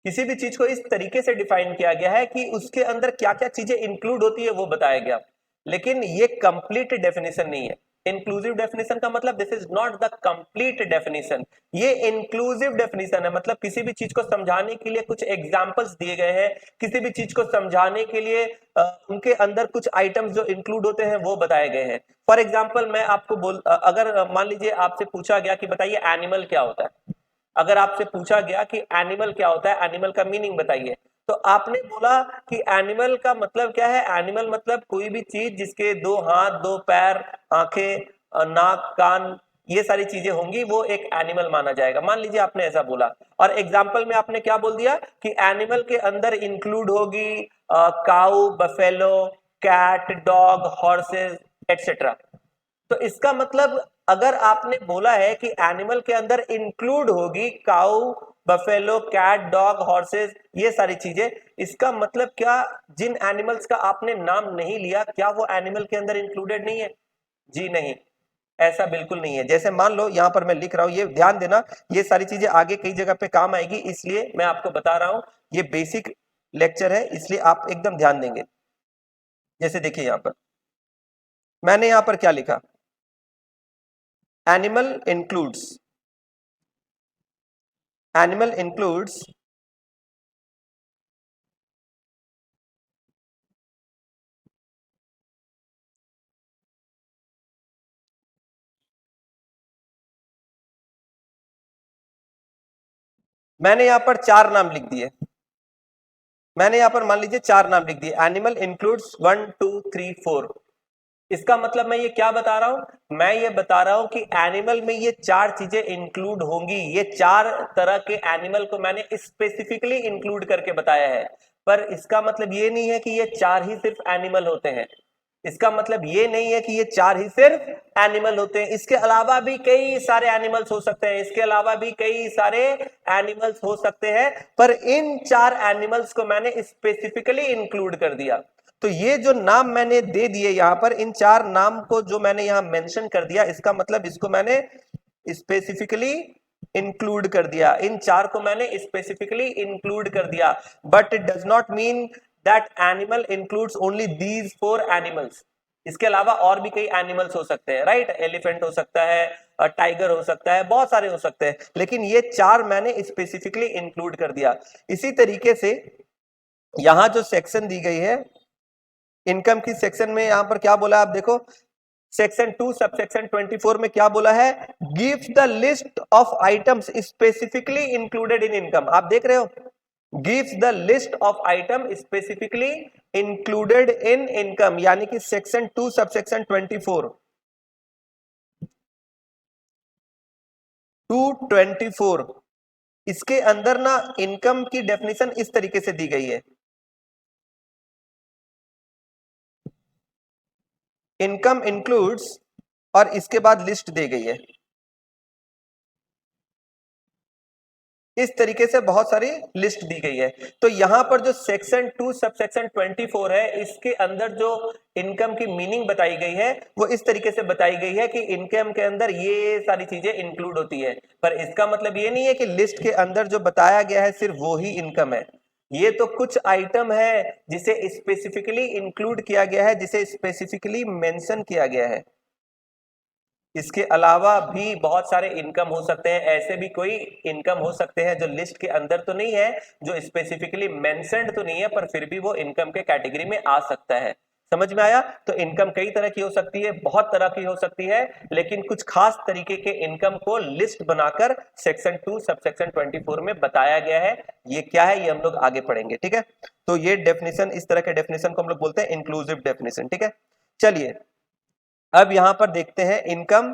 किसी भी चीज को इस तरीके से डिफाइन किया गया है कि उसके अंदर क्या क्या चीजें इंक्लूड होती है वो बताया गया, लेकिन ये कंप्लीट डेफिनेशन नहीं है। इंक्लूसिव डेफिनेशन का मतलब this is not the complete definition, ये इंक्लूसिव डेफिनेशन है। मतलब किसी भी चीज को समझाने के लिए कुछ एग्जांपल्स दिए गए हैं, किसी भी चीज को समझाने के लिए उनके अंदर कुछ आइटम्स जो इंक्लूड होते हैं वो बताए गए हैं। फॉर एग्जाम्पल मैं आपको अगर मान लीजिए आपसे पूछा गया कि बताइए एनिमल क्या होता है, अगर आपसे पूछा गया कि एनिमल क्या होता है, एनिमल का मीनिंग बताइए, तो आपने बोला कि एनिमल का मतलब क्या है, एनिमल मतलब कोई भी चीज जिसके दो हाथ, दो पैर, आंखें, नाक, कान, ये सारी चीजें होंगी वो एक एनिमल माना जाएगा। मान लीजिए आपने ऐसा बोला और एग्जाम्पल में आपने क्या बोल दिया कि एनिमल के अंदर इंक्लूड होगी cow, buffalo, cat, dog, horses etcetera. तो इसका मतलब अगर आपने बोला है कि एनिमल के अंदर इंक्लूड होगी cow, buffalo, cat, dog, horses, ये सारी चीजें, इसका मतलब क्या जिन एनिमल्स का आपने नाम नहीं लिया क्या वो एनिमल के अंदर इंक्लूडेड नहीं है? जी नहीं, ऐसा बिल्कुल नहीं है। जैसे मान लो यहां पर मैं लिख रहा हूं, ये ध्यान देना, ये सारी चीजें आगे कई जगह पे काम आएगी, इसलिए मैं आपको बता रहा हूं, ये बेसिक लेक्चर है इसलिए आप एकदम ध्यान देंगे। जैसे देखिए यहां पर मैंने यहां पर क्या लिखा, animal includes, animal includes मैंने यहां पर चार नाम लिख दिए, मैंने यहां पर मान लीजिए चार नाम लिख दिए, एनिमल इंक्लूड्स 1 2 3 4। इसका मतलब मैं ये क्या बता रहा हूं, मैं ये बता रहा हूं कि एनिमल में ये चार चीजें इंक्लूड होंगी, ये चार तरह के एनिमल को मैंने स्पेसिफिकली इंक्लूड करके बताया है। पर इसका मतलब ये नहीं है कि ये चार ही सिर्फ एनिमल होते हैं, इसका मतलब ये नहीं है कि ये चार ही सिर्फ एनिमल होते हैं, इसके अलावा भी कई सारे एनिमल्स हो सकते हैं, इसके अलावा भी कई सारे एनिमल्स हो सकते हैं, पर इन चार एनिमल्स को मैंने स्पेसिफिकली इंक्लूड कर दिया। तो ये जो नाम मैंने दे दिए यहां पर, इन चार नाम को जो मैंने यहां मेंशन कर दिया, इसका मतलब इसको मैंने स्पेसिफिकली इंक्लूड कर दिया, इन चार को मैंने स्पेसिफिकली इंक्लूड कर दिया। But it does not mean that animal includes only these four animals, इसके अलावा और भी कई एनिमल्स हो सकते हैं, राइट, एलिफेंट हो सकता है, टाइगर हो सकता है, बहुत सारे हो सकते हैं, लेकिन ये चार मैंने स्पेसिफिकली इंक्लूड कर दिया। इसी तरीके से यहां जो सेक्शन दी गई है इनकम की, सेक्शन में यहां पर क्या बोला आप देखो, सेक्शन 2 सबसेक्शन 24 में क्या बोला है, gives the list of items specifically included in income. आप देख रहे हो, gives the list of item specifically included in income, यानी कि सेक्शन 2 सबसेक्शन 24 224 इसके अंदर ना इनकम की डेफिनेशन इस तरीके से दी गई है, इनकम इंक्लूड्स और इसके बाद लिस्ट दी गई है। इस तरीके से बहुत सारी लिस्ट दी गई है। तो यहां पर जो सेक्शन 2 सबसेक्शन 24 है, इसके अंदर जो इनकम की मीनिंग बताई गई है वो इस तरीके से बताई गई है कि इनकम के अंदर ये सारी चीजें इंक्लूड होती है। पर इसका मतलब ये नहीं है कि लिस्ट के अंदर जो बताया गया है सिर्फ वो ही इनकम है। ये तो कुछ आइटम है जिसे स्पेसिफिकली इंक्लूड किया गया है, जिसे स्पेसिफिकली मेंशन किया गया है। इसके अलावा भी बहुत सारे इनकम हो सकते हैं, ऐसे भी कोई इनकम हो सकते हैं जो लिस्ट के अंदर तो नहीं है, जो स्पेसिफिकली मेंशन्ड तो नहीं है, पर फिर भी वो इनकम के कैटेगरी में आ सकता है। समझ में आया? तो इनकम कई तरह की हो सकती है, बहुत तरह की हो सकती है, लेकिन कुछ खास तरीके के इनकम को लिस्ट बनाकर सेक्शन 2 सबसेक्शन 24 में बताया गया है। ये क्या है ये हम लोग आगे पढ़ेंगे, ठीक है। तो ये डेफिनेशन, इस तरह के डेफिनेशन को हम लोग बोलते हैं इंक्लूसिव डेफिनेशन, ठीक है। चलिए अब यहां पर देखते हैं इनकम।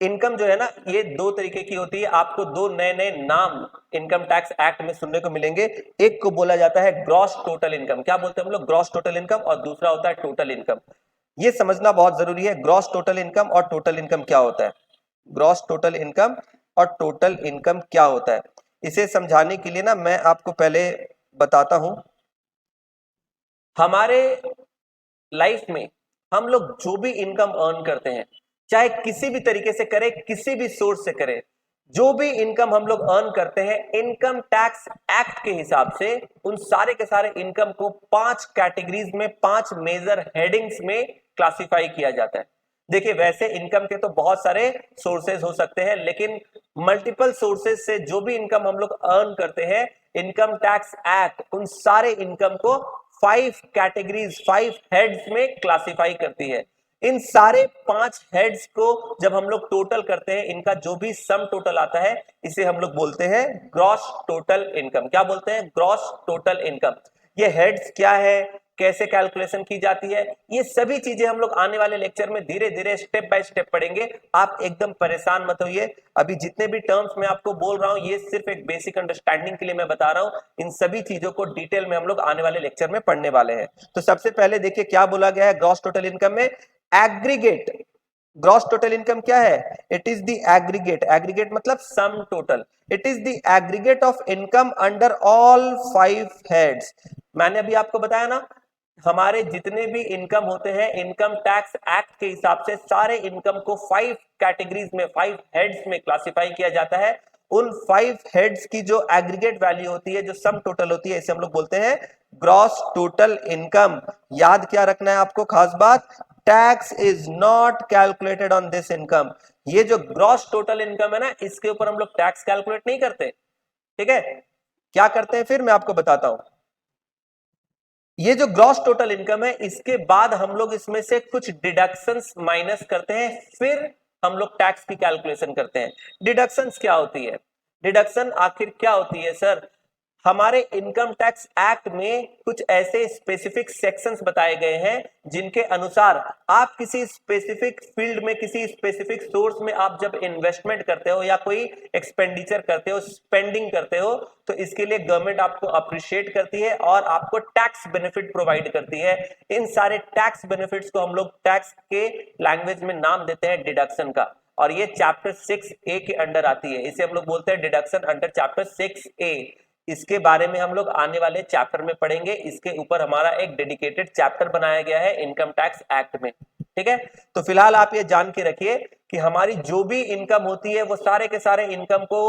इनकम जो है ना, ये दो तरीके की होती है। आपको दो नए नए नाम इनकम टैक्स एक्ट में सुनने को मिलेंगे। एक को बोला जाता है ग्रॉस टोटल इनकम। क्या बोलते हैं हम लोग? Gross total income. और दूसरा होता है टोटल इनकम। ये समझना बहुत जरूरी है, ग्रॉस टोटल इनकम और टोटल इनकम क्या होता है। ग्रॉस टोटल इनकम और टोटल इनकम क्या होता है, इसे समझाने के लिए ना मैं आपको पहले बताता हूं। हमारे लाइफ में हम लोग जो भी इनकम अर्न करते हैं, चाहे किसी भी तरीके से करें, किसी भी सोर्स से करें, जो भी इनकम हम लोग अर्न करते हैं, इनकम टैक्स एक्ट के हिसाब से उन सारे के सारे इनकम को 5 कैटेगरीज में, 5 मेजर हेडिंग्स में क्लासिफाई किया जाता है। देखिए वैसे इनकम के तो बहुत सारे सोर्सेज हो सकते हैं, लेकिन मल्टीपल सोर्सेज से जो भी इनकम हम लोग अर्न करते हैं, इनकम टैक्स एक्ट उन सारे इनकम को 5 कैटेगरीज, 5 हेड्स में क्लासिफाई करती है। इन सारे 5 हेड्स को जब हम लोग टोटल करते हैं, इनका जो भी सम टोटल आता है, इसे हम लोग बोलते हैं ग्रॉस टोटल इनकम। क्या बोलते हैं? Gross total income. ये हेड्स क्या है, कैसे कैलकुलेशन की जाती है, ये सभी चीजें हम लोग आने वाले लेक्चर में धीरे धीरे स्टेप बाय स्टेप पढ़ेंगे। आप एकदम परेशान मत होइए। अभी जितने भी टर्म्स मैं आपको बोल रहा हूं, ये सिर्फ एक बेसिक अंडरस्टैंडिंग के लिए मैं बता रहा हूं। इन सभी चीजों को डिटेल में हम लोग आने वाले लेक्चर में पढ़ने वाले हैं। तो सबसे पहले देखिए क्या बोला गया है ग्रॉस टोटल इनकम में। एग्रीगेट। ग्रॉस टोटल इनकम क्या है? It is the aggregate. Aggregate मतलब sum total. It is the aggregate of income under all 5 heads. मैंने अभी आपको बताया ना, हमारे जितने भी इनकम होते हैं, इनकम टैक्स एक्ट के हिसाब से सारे इनकम को 5 कैटेगरीज में, 5 हेड्स में क्लासिफाई किया जाता है। उन 5 हेड्स की जो एग्रीगेट वैल्यू होती है, जो सम टोटल होती है, इसे हम लोग बोलते हैं ग्रॉस टोटल इनकम। याद क्या रखना है आपको खास बात? Tax is not calculated on this income. ये जो ग्रॉस टोटल इनकम है ना, इसके ऊपर हम लोग टैक्स कैलकुलेट नहीं करते, ठीक है। क्या करते हैं फिर मैं आपको बताता हूं। ये जो ग्रॉस टोटल इनकम है, इसके बाद हम लोग इसमें से कुछ डिडक्शंस माइनस करते हैं, फिर हम लोग टैक्स की कैलकुलेशन करते हैं। डिडक्शंस क्या होती है? डिडक्शन आखिर क्या होती है सर? हमारे इनकम टैक्स एक्ट में कुछ ऐसे स्पेसिफिक सेक्शंस बताए गए हैं जिनके अनुसार आप किसी स्पेसिफिक फील्ड में, किसी स्पेसिफिक सोर्स में आप जब इन्वेस्टमेंट करते हो या कोई एक्सपेंडिचर करते हो, स्पेंडिंग करते हो, तो इसके लिए गवर्नमेंट आपको अप्रिशिएट करती है और आपको टैक्स बेनिफिट प्रोवाइड करती है। इन सारे टैक्स बेनिफिट्स को हम लोग टैक्स के लैंग्वेज में नाम देते हैं डिडक्शन का, और ये चैप्टर 6A के अंडर आती है। इसे हम लोग बोलते हैं डिडक्शन अंडर चैप्टर 6A। इसके बारे में हम लोग आने वाले चैप्टर में पढ़ेंगे। इसके ऊपर हमारा एक डेडिकेटेड चैप्टर बनाया गया है इनकम टैक्स एक्ट में, ठीक है। तो फिलहाल आप ये जान के रखिए कि हमारी जो भी इनकम होती है, वो सारे के सारे इनकम को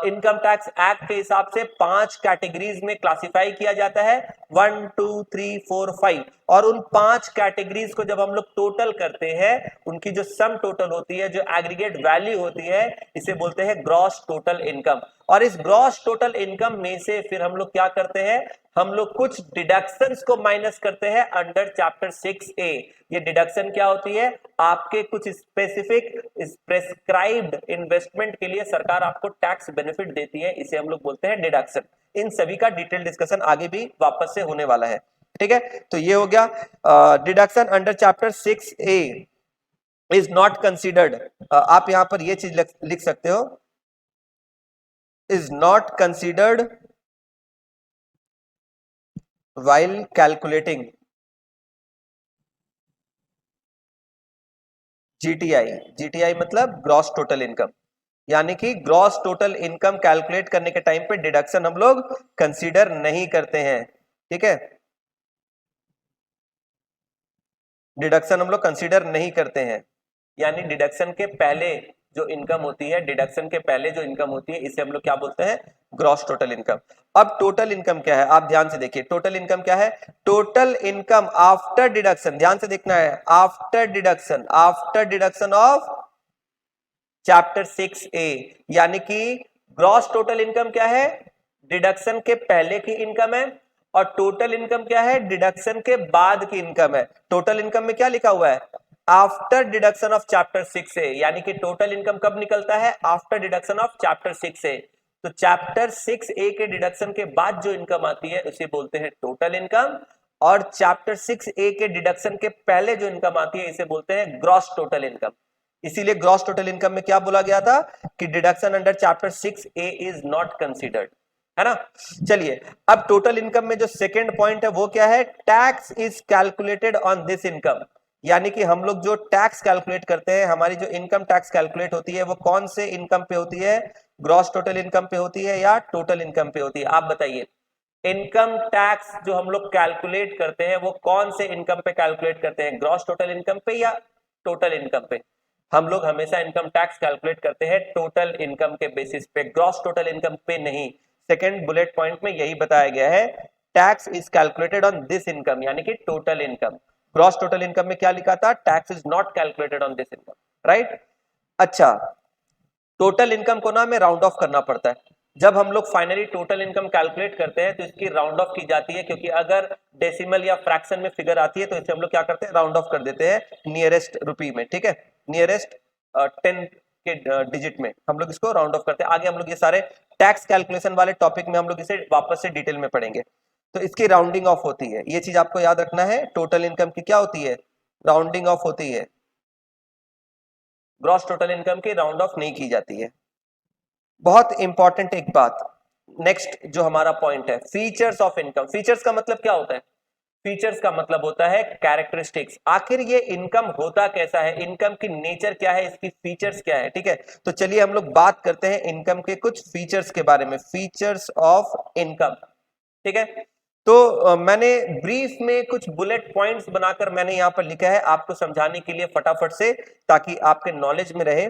इनकम टैक्स एक्ट के हिसाब से 5 कैटेगरीज में क्लासिफाई किया जाता है, 1 2 3 4 5। और उन 5 कैटेगरीज को जब हम लोग टोटल करते हैं, उनकी जो सम टोटल होती है, जो एग्रीगेट वैल्यू होती है, इसे बोलते हैं ग्रॉस टोटल इनकम। और इस ग्रॉस टोटल इनकम में से फिर हम लोग क्या करते हैं? हम लोग कुछ डिडक्शंस को माइनस करते हैं अंडर चैप्टर 6A। ये डिडक्शन क्या होती है? आपके कुछ स्पेसिफिक प्रेस्क्राइब्ड इन्वेस्टमेंट के लिए सरकार आपको टैक्स बेनिफिट देती है, इसे हम लोग बोलते हैं डिडक्शन। इन सभी का डिटेल डिस्कशन आगे भी वापस से होने वाला है, ठीक है। तो ये हो गया deduction under chapter 6A is not considered. आप यहां पर ये चीज लिख सकते हो, is not considered while calculating GTI, GTI मतलब ग्रॉस टोटल इनकम, यानी कि ग्रॉस टोटल इनकम कैलकुलेट करने के टाइम पे डिडक्शन हम लोग कंसीडर नहीं करते हैं, ठीक है, डिडक्शन हम लोग कंसीडर नहीं करते हैं, यानी डिडक्शन के पहले जो इनकम होती है, डिडक्शन के पहले जो इनकम होती है, इसे हम लोग क्या बोलते हैं, ग्रॉस टोटल इनकम। अब टोटल इनकम क्या है, आप ध्यान से देखिए, टोटल इनकम क्या है, टोटल इनकम आफ्टर डिडक्शन, ध्यान से देखना है, after deduction of chapter 6A, यानी कि ग्रॉस टोटल इनकम क्या है, डिडक्शन के पहले की इनकम है, और टोटल इनकम क्या है, डिडक्शन के बाद की इनकम है। टोटल इनकम में क्या लिखा हुआ है, after deduction of chapter 6A, यानी कि टोटल इनकम कब निकलता है, after deduction of chapter 6A। तो चैप्टर 6A के डिडक्शन के बाद जो इनकम आती है उसे बोलते हैं टोटल इनकम, और चैप्टर 6A के डिडक्शन के पहले जो इनकम आती है इसे बोलते हैं ग्रॉस टोटल इनकम। इसीलिए ग्रॉस टोटल इनकम में क्या बोला गया था कि deduction under chapter 6A is not considered, है ना। चलिए, अब टोटल इनकम में जो सेकंड पॉइंट है वो क्या है, tax is calculated on this income, यानी कि हम लोग जो टैक्स कैलकुलेट करते हैं, हमारी जो इनकम टैक्स कैलकुलेट होती है वो कौन से इनकम पे होती है, ग्रॉस टोटल इनकम पे होती है या टोटल इनकम पे होती है, आप बताइए। इनकम टैक्स जो हम लोग कैलकुलेट करते हैं वो कौन से इनकम पे कैलकुलेट करते हैं, ग्रॉस टोटल इनकम पे या टोटल इनकम पे। हम लोग हमेशा इनकम टैक्स कैलकुलेट करते हैं टोटल इनकम के बेसिस पे, ग्रॉस टोटल इनकम पे नहीं। सेकंड बुलेट पॉइंट में यही बताया गया है, tax is calculated on this income, यानी कि total income. Gross total income में क्या लिखा था, tax is not calculated on this income, right. अच्छा, टोटल इनकम को ना हमें राउंड ऑफ करना पड़ता है। जब हम लोग फाइनली टोटल इनकम कैलकुलेट करते हैं तो इसकी राउंड ऑफ की जाती है, क्योंकि अगर डेसिमल या फ्रैक्शन में फिगर आती है तो इसे हम लोग क्या करते हैं, राउंड ऑफ कर देते हैं नियरेस्ट रुपी में, ठीक है, नियरेस्ट 10 के डिजिट में हम लोग इसको राउंड ऑफ करते हैं। आगे हम लोग ये सारे टैक्स कैलकुलेशन वाले टॉपिक में हम लोग इसे वापस से डिटेल में पढ़ेंगे। तो इसकी राउंडिंग ऑफ होती है, ये चीज आपको याद रखना है, टोटल इनकम की क्या होती है, राउंडिंग ऑफ होती है, ग्रॉस टोटल इनकम की राउंड ऑफ नहीं की जाती है। बहुत इंपॉर्टेंट एक बात, नेक्स्ट जो हमारा पॉइंट है, फीचर्स ऑफ इनकम। फीचर्स का मतलब क्या होता है, फीचर्स का मतलब होता है कैरेक्टरिस्टिक्स। आखिर ये इनकम होता कैसा है, इनकम की नेचर क्या है, इसकी फीचर्स क्या है, ठीक है। तो चलिए हम लोग बात करते हैं इनकम के कुछ फीचर्स के बारे में, फीचर्स ऑफ इनकम, ठीक है। तो मैंने ब्रीफ में कुछ बुलेट पॉइंट्स बनाकर मैंने यहां पर लिखा है आपको समझाने के लिए फटाफट से, ताकि आपके नॉलेज में रहे।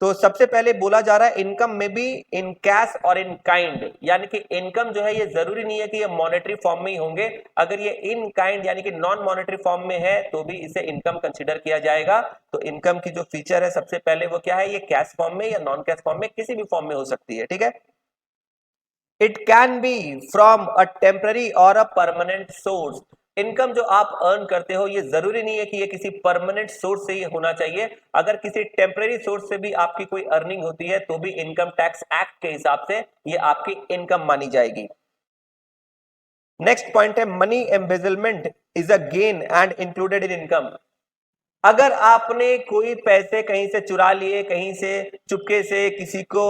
तो सबसे पहले बोला जा रहा है इनकम में भी इन कैश और इन काइंड, यानी कि इनकम जो है ये जरूरी नहीं है कि ये मॉनेटरी फॉर्म में ही होंगे, अगर ये इन काइंड यानी कि नॉन मॉनेटरी फॉर्म में है तो भी इसे इनकम कंसीडर किया जाएगा। तो इनकम की जो फीचर है सबसे पहले वो क्या है, ये कैश फॉर्म में या नॉन कैश फॉर्म में, किसी भी फॉर्म में हो सकती है, ठीक है। It can be from a temporary और अ परमानेंट सोर्स। इनकम जो आप अर्न करते हो ये जरूरी नहीं है कि ये किसी परमानेंट सोर्स से ही होना चाहिए, अगर किसी टेम्पररी सोर्स से भी आपकी कोई अर्निंग होती है तो भी इनकम टैक्स एक्ट के हिसाब से ये आपकी इनकम मानी जाएगी। नेक्स्ट पॉइंट है money embezzlement is a gain and included in income. अगर आपने कोई पैसे कहीं से चुरा लिए, कहीं से चुपके से किसी को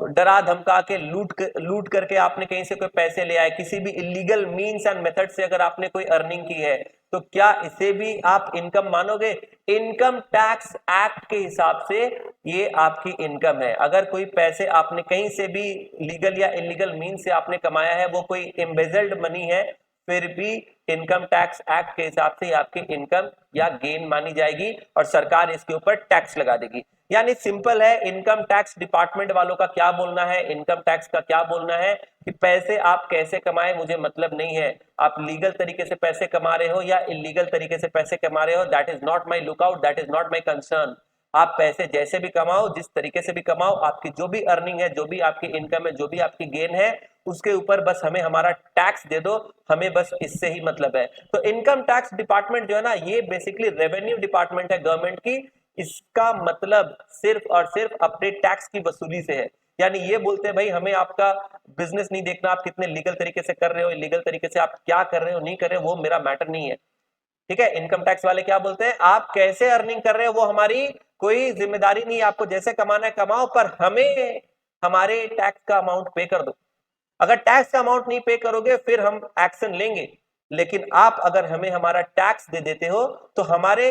डरा धमका के लूट करके आपने कहीं से कोई पैसे ले आए, किसी भी इलीगल मीन्स एंड मेथड से अगर आपने कोई अर्निंग की है, तो क्या इसे भी आप इनकम मानोगे? इनकम टैक्स एक्ट के हिसाब से ये आपकी इनकम है। अगर कोई पैसे आपने कहीं से भी लीगल या इलीगल मीन्स से आपने कमाया है, वो कोई एम्बेजल्ड मनी है, फिर भी इनकम टैक्स एक्ट के हिसाब से आपकी इनकम या गेन मानी जाएगी और सरकार इसके ऊपर टैक्स लगा देगी। यानी सिंपल है, इनकम टैक्स डिपार्टमेंट वालों का क्या बोलना है, इनकम टैक्स का क्या बोलना है कि पैसे आप कैसे कमाए मुझे मतलब नहीं है, आप लीगल तरीके से पैसे कमा रहे हो या इलीगल तरीके से पैसे कमा रहे हो, that is not my lookout, that is not my concern. आप पैसे जैसे भी कमाओ, जिस तरीके से भी कमाओ, आपकी जो भी अर्निंग है, जो भी आपकी इनकम है, जो भी आपकी गेन है, उसके ऊपर बस हमें हमारा टैक्स दे दो, हमें बस इससे ही मतलब है। तो इनकम टैक्स डिपार्टमेंट जो है ना, ये बेसिकली रेवेन्यू डिपार्टमेंट है गवर्नमेंट की, इसका मतलब सिर्फ और सिर्फ अपने टैक्स की वसूली से है। यानी ये बोलते हैं भाई हमें आपका बिजनेस नहीं देखना, आप कितने लीगल तरीके से कर रहे हो, इलीगल तरीके से आप क्या कर रहे हो, नहीं कर रहे हो, वो मेरा मैटर नहीं है, ठीक है। इनकम टैक्स वाले क्या बोलते हैं, आप कैसे अर्निंग कर रहे हो वो हमारी कोई जिम्मेदारी नहीं है, आपको जैसे कमाना है कमाओ, पर हमें हमारे टैक्स का अमाउंट पे कर दो। अगर टैक्स का अमाउंट नहीं पे करोगे फिर हम एक्शन लेंगे, लेकिन आप अगर हमें हमारा टैक्स दे देते हो तो हमारे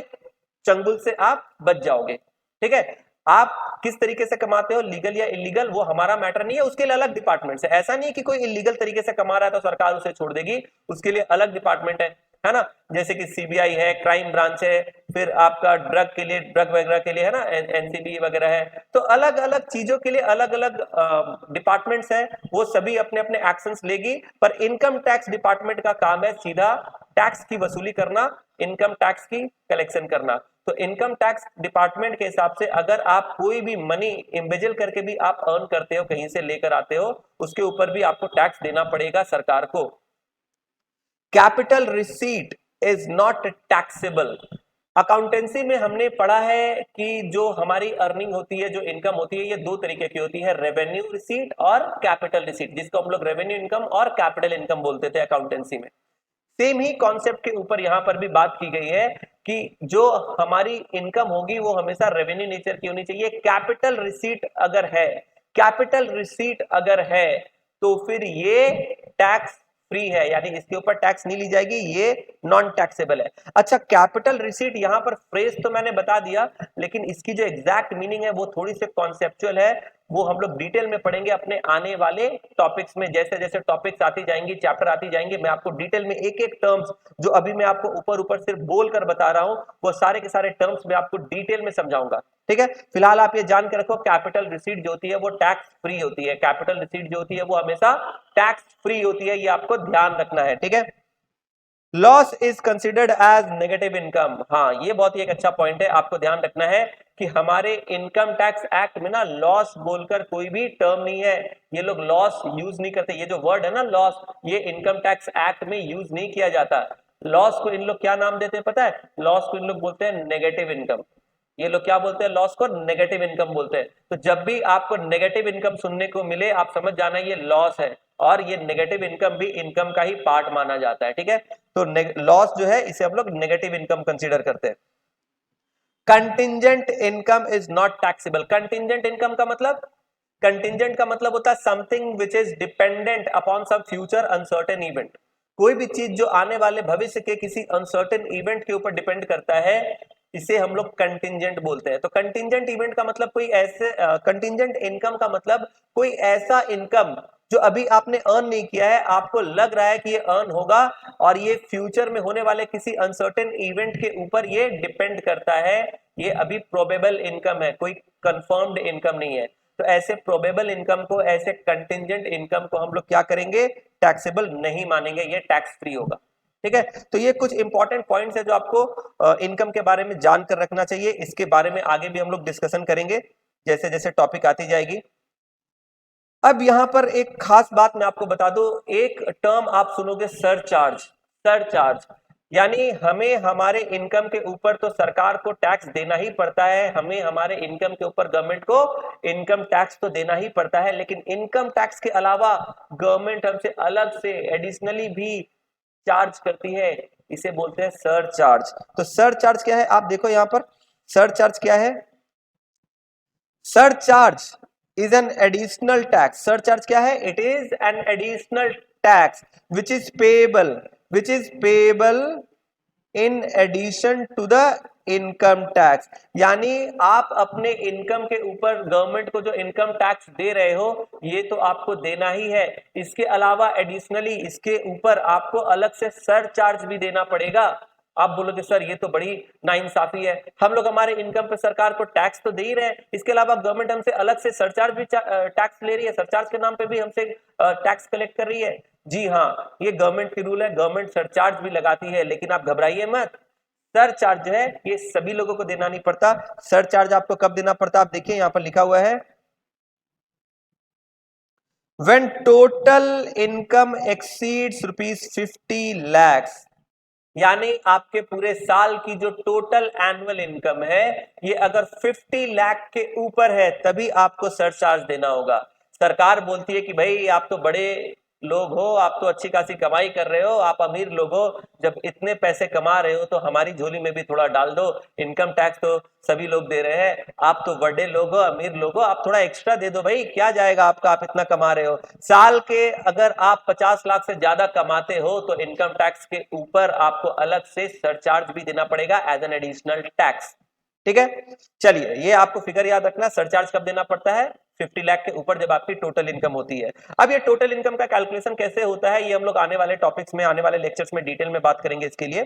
चंगुल से आप बच जाओगे। ठीक है, आप किस तरीके से कमाते हो, लीगल या इलीगल, वो हमारा मैटर नहीं है, उसके लिए अलग डिपार्टमेंट है। ऐसा नहीं है कि कोई इलीगल तरीके से कमा रहा है तो सरकार उसे छोड़ देगी, उसके लिए अलग डिपार्टमेंट है ना। जैसे कि सीबीआई है, क्राइम ब्रांच है, फिर आपका ड्रग के लिए, ड्रग वगैरह के लिए है ना, एनसीबी वगैरह है। तो अलग अलग चीजों के लिए अलग अलग डिपार्टमेंट्स है, वो सभी अपने अपने एक्शंस लेगी। पर इनकम टैक्स डिपार्टमेंट का काम है सीधा टैक्स की वसूली करना, इनकम टैक्स की कलेक्शन करना। तो इनकम टैक्स डिपार्टमेंट के हिसाब से अगर आप कोई भी मनी इम्बेजल करके भी आप अर्न करते हो, कहीं से लेकर आते हो, उसके ऊपर भी आपको टैक्स देना पड़ेगा सरकार को। Capital receipt is not taxable. Accountancy में हमने पढ़ा है कि जो हमारी अर्निंग होती है, जो इनकम होती है, ये दो तरीके की होती है, रेवेन्यू रिसीट और कैपिटल रिसीट, जिसको हम लोग रेवेन्यू इनकम और कैपिटल इनकम बोलते थे अकाउंटेंसी में। सेम ही कॉन्सेप्ट के ऊपर यहां पर भी बात की गई है कि जो हमारी इनकम होगी वो हमेशा रेवेन्यू नेचर की होनी चाहिए। कैपिटल रिसीट अगर है, कैपिटल रिसीट अगर है तो फिर ये टैक्स फ्री है, यानी इसके ऊपर टैक्स नहीं ली जाएगी, ये नॉन टैक्सेबल है। अच्छा, कैपिटल रिसीट यहां पर फ्रेज तो मैंने बता दिया, लेकिन इसकी जो एग्जैक्ट मीनिंग है वो थोड़ी सी कॉन्सेप्चुअल है, वो हम लोग डिटेल में पढ़ेंगे अपने आने वाले टॉपिक्स में। जैसे जैसे टॉपिक्स आती जाएंगी, चैप्टर आती जाएंगे, मैं आपको डिटेल में एक एक टर्म्स जो अभी मैं आपको ऊपर ऊपर सिर्फ बोलकर बता रहा हूं, वो सारे के सारे टर्म्स मैं आपको डिटेल में समझाऊंगा। ठीक है, फिलहाल आप ये जान के रखो, कैपिटल रिसीट जो होती है वो टैक्स फ्री होती है। कैपिटल रिसीट जो होती है वो हमेशा टैक्स फ्री होती है, ये आपको ध्यान रखना है। ठीक है, loss is considered as negative income. हाँ, ये बहुत ही एक अच्छा पॉइंट है, आपको ध्यान रखना है कि हमारे इनकम टैक्स एक्ट में ना लॉस बोलकर कोई भी टर्म नहीं है, ये लोग लॉस यूज नहीं करते। ये जो वर्ड है ना लॉस, ये इनकम टैक्स एक्ट में यूज नहीं किया जाता। लॉस को इन लोग क्या नाम देते हैं पता है? लॉस को इन लोग बोलते हैं नेगेटिव इनकम। ये लोग क्या बोलते हैं? लॉस को नेगेटिव इनकम बोलते हैं। तो जब भी आपको नेगेटिव इनकम सुनने को मिले, आप समझ जाना ये लॉस है, और ये नेगेटिव इनकम भी इनकम का ही पार्ट माना जाता है। ठीक है, तो लॉस जो है इसे हम लोग नेगेटिव इनकम कंसीडर करते हैं। Contingent income is not taxable. Contingent income का मतलब, कंटिंजेंट का मतलब होता है something which is dependent upon some future uncertain event. कोई भी चीज जो आने वाले भविष्य के किसी अनसर्टेन इवेंट के ऊपर डिपेंड करता है, इसे हम लोग कंटिंजेंट बोलते हैं। तो कंटिंजेंट इवेंट का मतलब कोई ऐसे, कंटिंजेंट इनकम का मतलब कोई ऐसा इनकम जो अभी आपने अर्न नहीं किया है, आपको लग रहा है कि ये अर्न होगा, और ये फ्यूचर में होने वाले किसी अनसर्टेन इवेंट के ऊपर ये डिपेंड करता है। ये अभी प्रोबेबल इनकम है, कोई कंफर्म्ड इनकम नहीं है। तो ऐसे प्रोबेबल इनकम को, ऐसे कंटिंजेंट इनकम को हम लोग क्या करेंगे? टैक्सेबल नहीं मानेंगे, ये टैक्स फ्री होगा। ठीक है, तो ये कुछ इंपॉर्टेंट पॉइंट्स है जो आपको इनकम के बारे में जानकर रखना चाहिए। इसके बारे में आगे भी हम लोग डिस्कशन करेंगे जैसे जैसे टॉपिक आती जाएगी। अब यहां पर एक खास बात मैं आपको बता दूं, एक टर्म आप सुनोगे, सरचार्ज। सरचार्ज यानी हमें हमारे इनकम के ऊपर तो सरकार को टैक्स देना ही पड़ता है, हमें हमारे इनकम के ऊपर गवर्नमेंट को इनकम टैक्स तो देना ही पड़ता है, लेकिन इनकम टैक्स के अलावा गवर्नमेंट हमसे अलग से एडिशनली भी चार्ज करती है, इसे बोलते हैं सरचार्ज। तो सरचार्ज क्या है? आप देखो यहां पर सरचार्ज क्या है। Surcharge is an additional tax. Surcharge क्या है? It is an additional tax which is payable in addition to the income tax. यानी आप अपने इनकम के ऊपर गवर्नमेंट को जो इनकम टैक्स दे रहे हो, ये तो आपको देना ही है, इसके अलावा एडिशनली इसके ऊपर आपको अलग से सरचार्ज भी देना पड़ेगा। आप बोलोगे सर ये तो बड़ी नाइंसाफी है, हम लोग हमारे इनकम पे सरकार को टैक्स तो दे ही रहे हैं, इसके अलावा गवर्नमेंट हमसे अलग से सरचार्ज भी टैक्स ले रही है, सरचार्ज के नाम पे भी हमसे टैक्स कलेक्ट कर रही है। जी हाँ, ये गवर्नमेंट की रूल है, गवर्नमेंट सरचार्ज भी लगाती है, लेकिन आप घबराइए मत। सरचार्ज जो है ये सभी लोगों को देना नहीं पड़ता। सरचार्ज आपको कब देना पड़ता? आप देखिए यहां पर लिखा हुआ है, when total income exceeds ₹50 lakhs, यानी आपके पूरे साल की जो टोटल एनुअल इनकम है, ये अगर 50 लाख के ऊपर है तभी आपको सरचार्ज देना होगा। सरकार बोलती है कि भाई आप तो बड़े लोग हो, आप तो अच्छी खासी कमाई कर रहे हो, आप अमीर लोग हो, जब इतने पैसे कमा रहे हो तो हमारी झोली में भी थोड़ा डाल दो। इनकम टैक्स तो सभी लोग दे रहे हैं, आप तो बड़े लोग हो, अमीर लोग हो, आप थोड़ा एक्स्ट्रा दे दो भाई, क्या जाएगा आपका, आप इतना कमा रहे हो। साल के अगर आप 50 लाख से ज्यादा कमाते हो तो इनकम टैक्स के ऊपर आपको अलग से सरचार्ज भी देना पड़ेगा एज एन एडिशनल टैक्स। ठीक है, चलिए ये आपको फिगर याद रखना, सरचार्ज कब देना पड़ता है, 50 लाख के ऊपर जब आपकी टोटल इनकम होती है। अब ये टोटल इनकम का कैलकुलेशन कैसे होता है, ये हम लोग आने वाले टॉपिक्स में, आने वाले लेक्चर्स में डिटेल में बात करेंगे इसके लिए।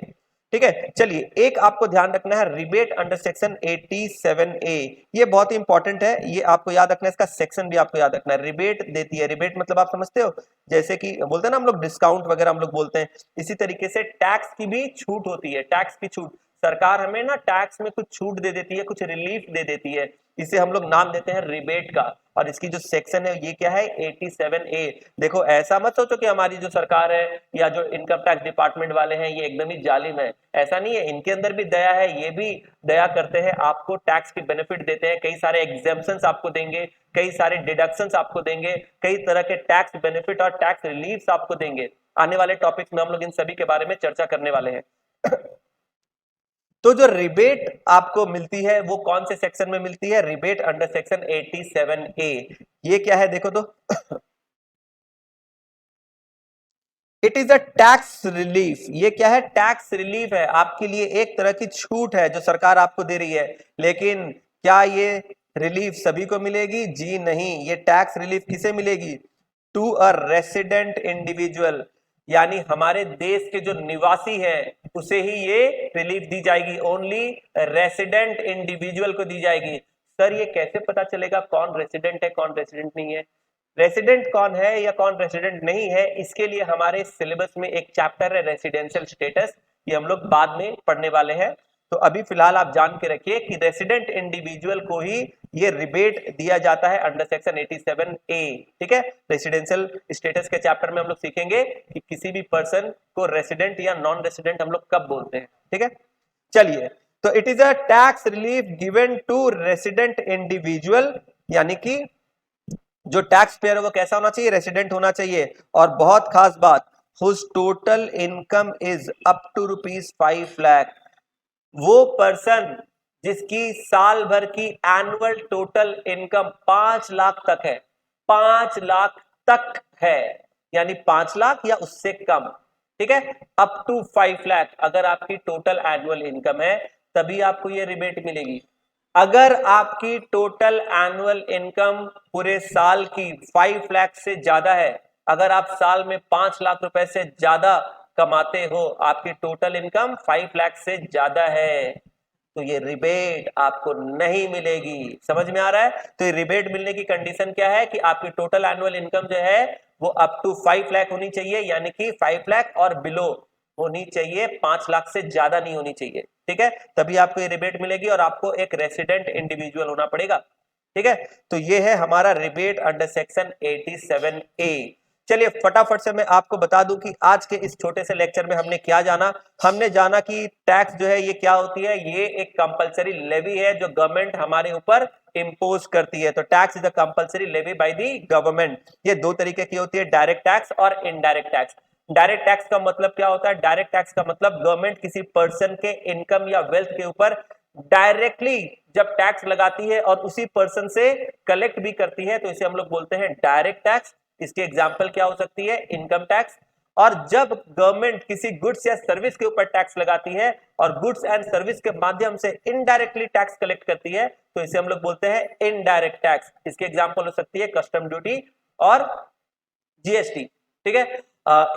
ठीक है, चलिए एक आपको ध्यान रखना है, रिबेट अंडर सेक्शन 87A, ये बहुत ही इंपॉर्टेंट है, ये आपको याद रखना है, इसका सेक्शन भी आपको याद रखना है। रिबेट देती है, रिबेट मतलब आप समझते हो, जैसे कि बोलते हैं ना हम लोग डिस्काउंट वगैरह हम लोग बोलते हैं, इसी तरीके से टैक्स की भी छूट होती है, टैक्स की छूट, सरकार हमें ना टैक्स में कुछ छूट दे देती है, कुछ रिलीफ दे देती है, इसे हम लोग नाम देते हैं रिबेट का। और इसकी जो सेक्शन है ये क्या है, 87A। देखो ऐसा मत सोचो कि हमारी जो सरकार है या जो इनकम टैक्स डिपार्टमेंट वाले हैं ये एकदम ही जालिम है, ऐसा नहीं है, इनके अंदर भी दया है, ये भी दया करते हैं, आपको टैक्स की बेनिफिट देते हैं, कई सारे एग्जेम्पशंस आपको देंगे, कई सारे डिडक्शंस आपको देंगे, कई तरह के टैक्स बेनिफिट और टैक्स रिलीफ्स आपको देंगे। आने वाले टॉपिक्स में हम लोग इन सभी के बारे में चर्चा करने वाले हैं। तो जो रिबेट आपको मिलती है वो कौन से सेक्शन में मिलती है, रिबेट अंडर सेक्शन 87A। ये क्या है देखो तो, it is a tax relief. ये क्या है, टैक्स रिलीफ है, आपके लिए एक तरह की छूट है जो सरकार आपको दे रही है। लेकिन क्या ये रिलीफ सभी को मिलेगी, जी नहीं, ये टैक्स रिलीफ किसे मिलेगी, टू अ रेसिडेंट इंडिविजुअल, यानी हमारे देश के जो निवासी है उसे ही ये रिलीफ दी जाएगी, ओनली रेसिडेंट इंडिविजुअल को दी जाएगी। सर ये कैसे पता चलेगा कौन रेसिडेंट है कौन रेसिडेंट नहीं है, रेसिडेंट कौन है या कौन रेसिडेंट नहीं है, इसके लिए हमारे सिलेबस में एक चैप्टर है रेसिडेंशियल स्टेटस, ये हम लोग बाद में पढ़ने वाले हैं। तो अभी फिलहाल आप जान के रखिए कि रेसिडेंट इंडिविजुअल को ही ये रिबेट दिया जाता है अंडर सेक्शन 87A। ठीक है, रेसिडेंशियल स्टेटस के चैप्टर में हम लोग सीखेंगे कि किसी भी पर्सन को रेसिडेंट या नॉन रेसिडेंट हम लोग कब बोलते हैं। ठीक है, चलिए, तो it is a tax relief given to resident individual, यानी कि जो टैक्स पेयर है वो कैसा होना चाहिए, रेसिडेंट होना चाहिए। और बहुत खास बात, whose total income is up to ₹5 lakh, वो पर्सन जिसकी साल भर की एनुअल टोटल इनकम 5 लाख तक है, 5 लाख तक है, यानी 5 लाख या उससे कम। ठीक है, अप टू 5 लाख अगर आपकी टोटल एनुअल इनकम है तभी आपको ये रिबेट मिलेगी। अगर आपकी टोटल एनुअल इनकम पूरे साल की 5 लाख से ज्यादा है, अगर आप साल में 5 लाख रुपए से ज्यादा कमाते हो, आपकी टोटल इनकम 5 लाख से ज्यादा है, तो ये रिबेट आपको नहीं मिलेगी। समझ में आ रहा है, तो ये रिबेट मिलने की कंडीशन क्या है कि आपकी टोटल एनुअल इनकम जो है वो अप टू 5 लाख होनी चाहिए, यानी कि 5 लाख और बिलो होनी चाहिए, 5 लाख से ज्यादा नहीं होनी चाहिए। ठीक है, तभी आपको ये रिबेट मिलेगी और आपको एक रेसिडेंट इंडिविजुअल होना पड़ेगा। ठीक है, तो ये है हमारा रिबेट अंडर सेक्शन 87A। चलिए फटाफट से मैं आपको बता दूं कि आज के इस छोटे से लेक्चर में हमने क्या जाना। हमने जाना कि टैक्स जो है ये क्या होती है, ये एक कंपलसरी लेवी है जो गवर्नमेंट हमारे ऊपर इंपोज करती है। तो tax is a compulsory levy by the government. ये दो तरीके की होती है, डायरेक्ट टैक्स और इनडायरेक्ट टैक्स। डायरेक्ट टैक्स का मतलब क्या होता है, डायरेक्ट टैक्स का मतलब गवर्नमेंट किसी पर्सन के इनकम या वेल्थ के ऊपर डायरेक्टली जब टैक्स लगाती है और उसी पर्सन से कलेक्ट भी करती है, तो इसे हम लोग बोलते हैं डायरेक्ट टैक्स। इसकी एग्जांपल क्या हो सकती है, इनकम टैक्स। और जब गवर्नमेंट किसी गुड्स या सर्विस के ऊपर टैक्स लगाती है और गुड्स एंड सर्विस के माध्यम से इनडायरेक्टली टैक्स कलेक्ट करती है, तो इसे हम लोग बोलते हैं इनडायरेक्ट टैक्स। इसकी एग्जांपल हो सकती है कस्टम ड्यूटी और जीएसटी। ठीक है,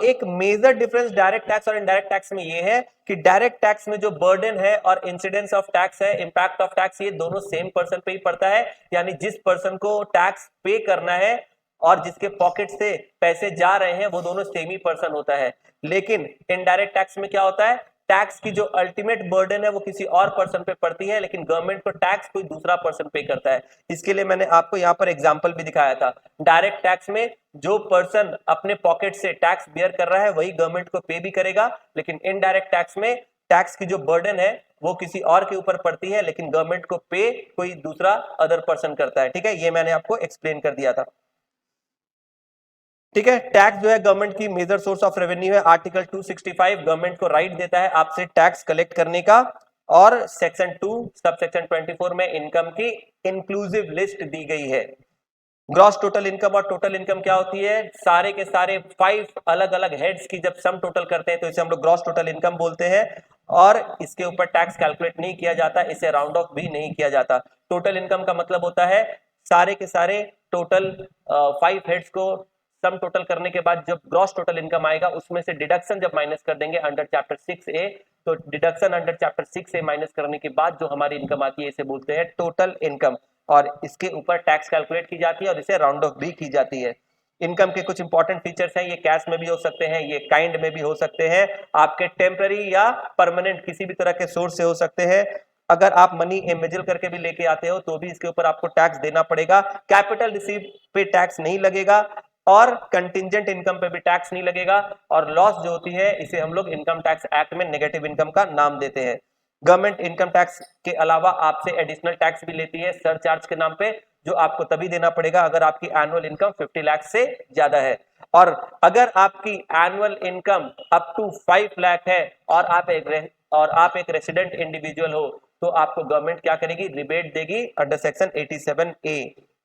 एक मेजर डिफरेंस डायरेक्ट टैक्स और इनडायरेक्ट टैक्स में ये है कि डायरेक्ट टैक्स में जो बर्डन है और इंसिडेंस ऑफ टैक्स है, इंपैक्ट ऑफ टैक्स, ये दोनों सेम पर्सन पे ही पड़ता है, यानी जिस पर्सन को टैक्स पे करना है और जिसके पॉकेट से पैसे जा रहे हैं वो दोनों सेम ही पर्सन होता है। लेकिन इनडायरेक्ट टैक्स में क्या होता है, टैक्स की जो अल्टीमेट बर्डन है वो किसी और पर्सन पे पड़ती है, लेकिन गवर्नमेंट को टैक्स कोई दूसरा पर्सन पे करता है। इसके लिए मैंने आपको यहाँ पर एग्जांपल भी दिखाया था। डायरेक्ट टैक्स में जो पर्सन अपने पॉकेट से टैक्स बियर कर रहा है वही गवर्नमेंट को पे भी करेगा, लेकिन इनडायरेक्ट टैक्स में टैक्स की जो बर्डन है वो किसी और के ऊपर पड़ती है, लेकिन गवर्नमेंट को पे कोई दूसरा अदर पर्सन करता है। ठीक है, ये मैंने आपको एक्सप्लेन कर दिया था। ठीक है। टैक्स जो है गवर्नमेंट की मेजर सोर्स ऑफ रेवेन्यू है। आर्टिकल 265 गवर्नमेंट को राइट देता है आपसे टैक्स कलेक्ट करने का, और सेक्शन 2 सब सेक्शन 24 में इनकम की इंक्लूसिव लिस्ट दी गई है। ग्रॉस टोटल इनकम और टोटल इनकम क्या होती है? सारे के सारे 5 अलग अलग हेड्स की जब सम टोटल करते हैं तो इसे हम लोग ग्रॉस टोटल इनकम बोलते हैं, और इसके ऊपर टैक्स कैलकुलेट नहीं किया जाता, इसे राउंड ऑफ भी नहीं किया जाता। टोटल इनकम का मतलब होता है सारे के सारे टोटल 5 हेड्स को सम टोटल करने के बाद जब ग्रॉस टोटल इनकम आएगा उसमें से डिडक्शन जब माइनस कर देंगे अंडर चैप्टर 6A, तो deduction under chapter 6A minus करने के बाद जो हमारी इनकम आती है इसे बोलते हैं टोटल इनकम, और इसके ऊपर टैक्स कैलकुलेट की जाती है और इसे राउंड ऑफ भी की जाती है। इनकम के कुछ इंपॉर्टेंट फीचर्स हैं, ये कैश में भी हो सकते हैं, ये काइंड में भी हो सकते हैं, आपके टेम्पररी या परमानेंट किसी भी तरह के सोर्स से हो सकते हैं। अगर आप मनी एम्बेजल करके भी लेके आते हो तो भी इसके ऊपर आपको टैक्स देना पड़ेगा। कैपिटल रिसीव पे टैक्स नहीं लगेगा और कंटिंजेंट इनकम पे भी टैक्स नहीं लगेगा, और लॉस जो होती है इसे हम लोग इनकम टैक्स एक्ट में नेगेटिव इनकम का नाम देते हैं। गवर्नमेंट इनकम टैक्स के अलावा आपसे एडिशनल टैक्स भी लेती है सरचार्ज के नाम पे, जो आपको तभी देना पड़ेगा अगर आपकी एनुअल इनकम 50 लाख से ज्यादा है। और अगर आपकी annual income up to 5 lakh है और आप एक रेसिडेंट इंडिविजुअल हो तो आपको गवर्नमेंट क्या करेगी? रिबेट देगी अंडर सेक्शन 87A।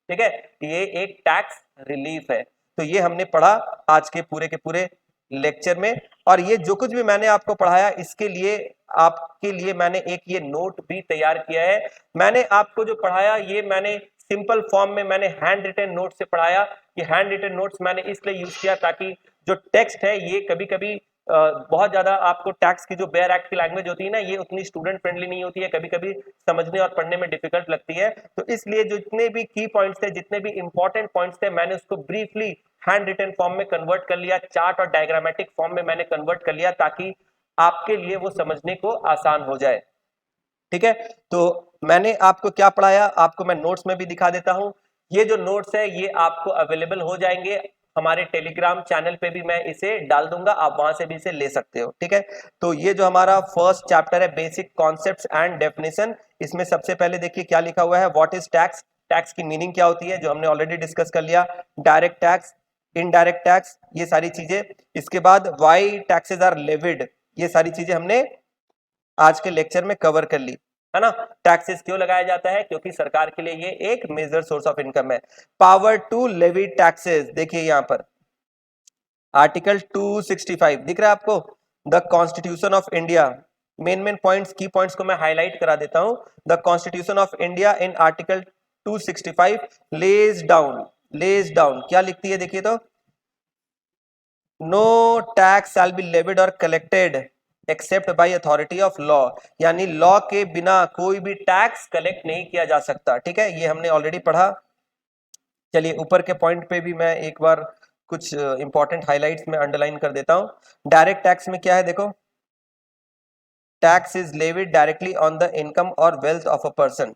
ठीक है, ये एक टैक्स रिलीफ है। तो ये हमने पढ़ा आज के पूरे लेक्चर में, और ये जो कुछ भी मैंने आपको पढ़ाया इसके लिए आपके लिए मैंने एक ये नोट भी तैयार किया है। मैंने आपको जो पढ़ाया ये मैंने सिंपल फॉर्म में मैंने हैंड रिटन नोट से पढ़ाया। ये हैंड रिटन नोट्स मैंने इसलिए यूज किया ताकि जो टेक्स्ट है ये कभी कभी बहुत ज्यादा आपको टैक्स की जो बेयर एक्ट की लैंग्वेज होती है ना, ये उतनी स्टूडेंट फ्रेंडली नहीं होती है, कभी कभी समझने और पढ़ने में डिफिकल्ट लगती है। तो इसलिए जो जितने भी की पॉइंट्स थे, जितने भी इंपॉर्टेंट पॉइंट्स थे, मैंने उसको ब्रीफली हैंड रिटन फॉर्म में कन्वर्ट कर लिया, चार्ट और डायग्रामेटिक फॉर्म में मैंने कन्वर्ट कर लिया ताकि आपके लिए वो समझने को आसान हो जाए। ठीक है, तो मैंने आपको क्या पढ़ाया आपको मैं नोट्स में भी दिखा देता हूं। ये जो नोट्स है ये आपको अवेलेबल हो जाएंगे हमारे टेलीग्राम चैनल पे भी, मैं इसे डाल दूंगा, आप वहां से भी इसे ले सकते हो। ठीक है, तो ये जो हमारा फर्स्ट चैप्टर है बेसिक कॉन्सेप्ट्स एंड डेफिनेशन, इसमें सबसे पहले देखिए क्या लिखा हुआ है, व्हाट इज टैक्स, टैक्स की मीनिंग क्या होती है जो हमने ऑलरेडी डिस्कस कर लिया, डायरेक्ट टैक्स, इनडायरेक्ट टैक्स, ये सारी चीजें। इसके बाद व्हाई टैक्सेस आर लेविड, ये सारी चीजें हमने आज के लेक्चर में कवर कर ली, है ना। टैक्सेस क्यों लगाया जाता है? क्योंकि सरकार के लिए ये एक मेजर सोर्स ऑफ इनकम है। पावर टू लेवी टैक्सेस, देखिए यहां पर आर्टिकल 265 दिख रहा है आपको, the constitution of India. Main points, key points को मैं हाईलाइट करा देता हूं। The constitution of India in article 265 lays down क्या लिखती है देखिए तो, no tax shall be levied और collected except by authority of law, यानी लॉ के बिना कोई भी टैक्स कलेक्ट नहीं किया जा सकता। ठीक है, ये हमने ऑलरेडी पढ़ा। चलिए ऊपर के पॉइंट पे भी मैं एक बार कुछ इंपॉर्टेंट हाइलाइट्स में अंडरलाइन कर देता हूं। डायरेक्ट टैक्स में क्या है देखो, tax is levied directly on the income और वेल्थ ऑफ अ पर्सन।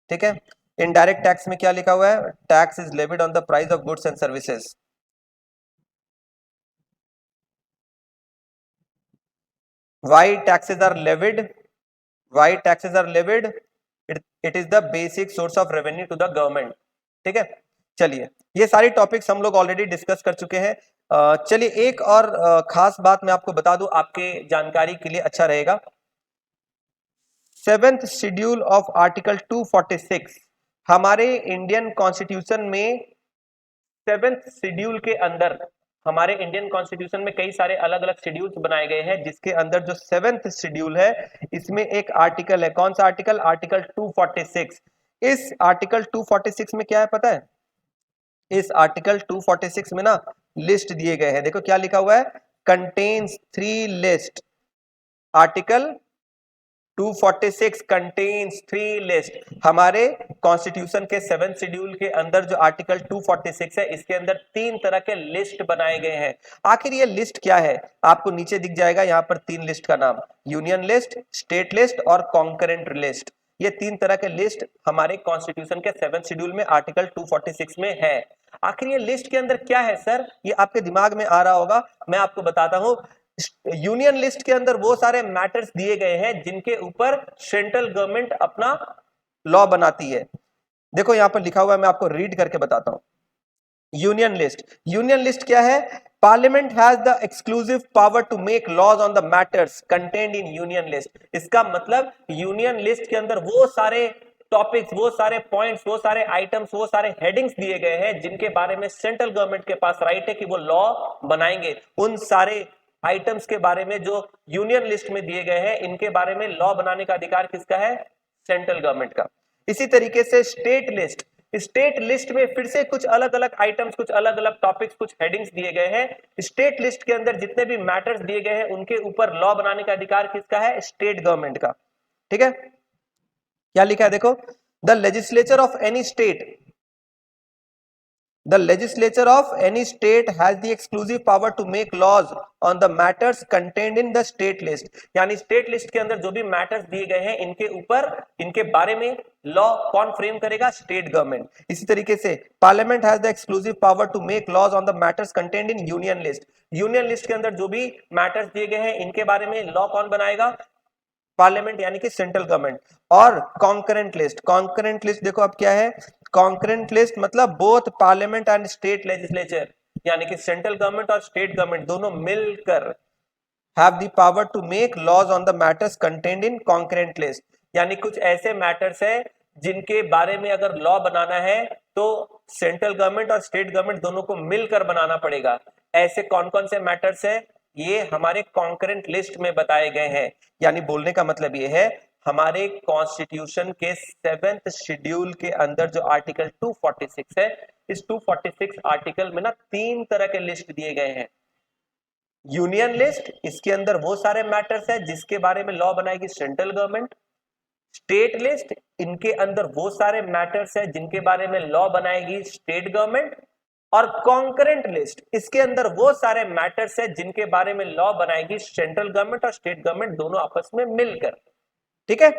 ठीक है, इनडायरेक्ट टैक्स में क्या लिखा हुआ है, tax is levied on the price of goods and services. Why taxes are levied? Why taxes are levied? It is the basic source of revenue to the government. ठीक है, चलिए ये सारी टॉपिक्स हम लोग ऑलरेडी डिस्कस कर चुके हैं। चलिए एक और खास बात मैं आपको बता दूं, आपके जानकारी के लिए अच्छा रहेगा। 7th शेड्यूल ऑफ आर्टिकल 246 हमारे इंडियन कॉन्स्टिट्यूशन में 7th शेड्यूल के अंदर, हमारे इंडियन कॉन्स्टिट्यूशन में कई सारे अलग अलग शेड्यूल्स बनाए गए हैं, जिसके अंदर जो 7th शेड्यूल है इसमें एक आर्टिकल है, कौन सा आर्टिकल, आर्टिकल 246। इस आर्टिकल 246 में क्या है पता है, इस आर्टिकल 246 में ना लिस्ट दिए गए हैं, देखो क्या लिखा हुआ है, contains 3 list. Article 246 contains 3 list. हमारे कॉन्स्टिट्यूशन के 7th शेड्यूल के अंदर जो आर्टिकल 246 है इसके अंदर 3 तरह के लिस्ट बनाए गए हैं। आखिर ये लिस्ट क्या है, आपको नीचे दिख जाएगा यहाँ पर 3 लिस्ट का नाम, यूनियन लिस्ट, स्टेट लिस्ट और कॉन्करेंट लिस्ट। ये 3 तरह के लिस्ट हमारे कॉन्स्टिट्यूशन के 7th शेड्यूल में आर्टिकल 246 में है। आखिर ये लिस्ट के अंदर क्या है सर, ये आपके दिमाग में आ रहा होगा, मैं आपको बताता हूं। यूनियन लिस्ट के अंदर वो सारे मैटर्स दिए गए हैं जिनके ऊपर सेंट्रल गवर्नमेंट अपना लॉ बनाती है। देखो यहां पर लिखा हुआ है, मैं आपको रीड करके बताता हूं। यूनियन लिस्ट, यूनियन लिस्ट क्या है? Parliament has the exclusive power to make laws on the matters contained in union list. इसका मतलब यूनियन लिस्ट के अंदर वो सारे टॉपिक्स, वो सारे पॉइंट्स, वो सारे आइटम्स, वो सारे हेडिंग्स दिए गए हैं जिनके बारे में सेंट्रल गवर्नमेंट के पास राइट है कि वो लॉ बनाएंगे। उन सारे आइटम्स के बारे में जो यूनियन लिस्ट में दिए गए हैं, इनके बारे में लॉ बनाने का अधिकार किसका है? सेंट्रल गवर्नमेंट का। इसी तरीके से स्टेट लिस्ट, स्टेट लिस्ट में फिर से कुछ अलग अलग आइटम्स, कुछ अलग अलग टॉपिक्स, कुछ हेडिंग्स दिए गए हैं। स्टेट लिस्ट के अंदर जितने भी मैटर्स दिए गए हैं उनके ऊपर लॉ बनाने का अधिकार किसका है? स्टेट गवर्नमेंट का। ठीक है, क्या लिखा है देखो, the legislature of any state, the legislature of any state has the exclusive power to make laws on the matters contained in the state list। यानी स्टेट लिस्ट के अंदर जो भी मैटर्स दिए गए हैं इनके ऊपर, इनके बारे में लॉ कौन फ्रेम करेगा? State government. इसी तरीके से parliament has the exclusive power to make laws on the matters contained in union list. Union list के अंदर जो भी मैटर्स दिए गए हैं इनके बारे में लॉ कौन बनाएगा? पार्लियामेंट यानी कि सेंट्रल गवर्नमेंट। और कॉन्करेंट लिस्ट, कॉन्करेंट लिस्ट देखो अब क्या है? कॉन्करेंट लिस्ट मतलब both parliament and state legislature, यानी कि सेंट्रल गवर्नमेंट और स्टेट गवर्नमेंट दोनों मिलकर have the power to make laws on the matters contained in concurrent list. यानी कुछ ऐसे मैटर्स है जिनके बारे में अगर लॉ बनाना है तो सेंट्रल गवर्नमेंट और स्टेट गवर्नमेंट दोनों को मिलकर बनाना पड़ेगा। ऐसे कौन कौन से मैटर्स है? ये हमारे कॉन्करेंट लिस्ट में बताए गए हैं। यानी बोलने का मतलब ये है, हमारे कॉन्स्टिट्यूशन के 7th शेड्यूल के अंदर जो आर्टिकल 246 है, इस 246 आर्टिकल में ना 3 तरह के लिस्ट दिए गए हैं। यूनियन लिस्ट, इसके अंदर वो सारे मैटर्स है जिसके बारे में लॉ बनाएगी सेंट्रल गवर्नमेंट। स्टेट लिस्ट, इनके अंदर वो सारे मैटर्स है जिनके बारे में लॉ बनाएगी स्टेट गवर्नमेंट। और कॉन्करेंट लिस्ट, इसके अंदर वो सारे मैटर्स है जिनके बारे में लॉ बनाएगी सेंट्रल गवर्नमेंट और स्टेट गवर्नमेंट दोनों आपस में मिलकर। ठीक है,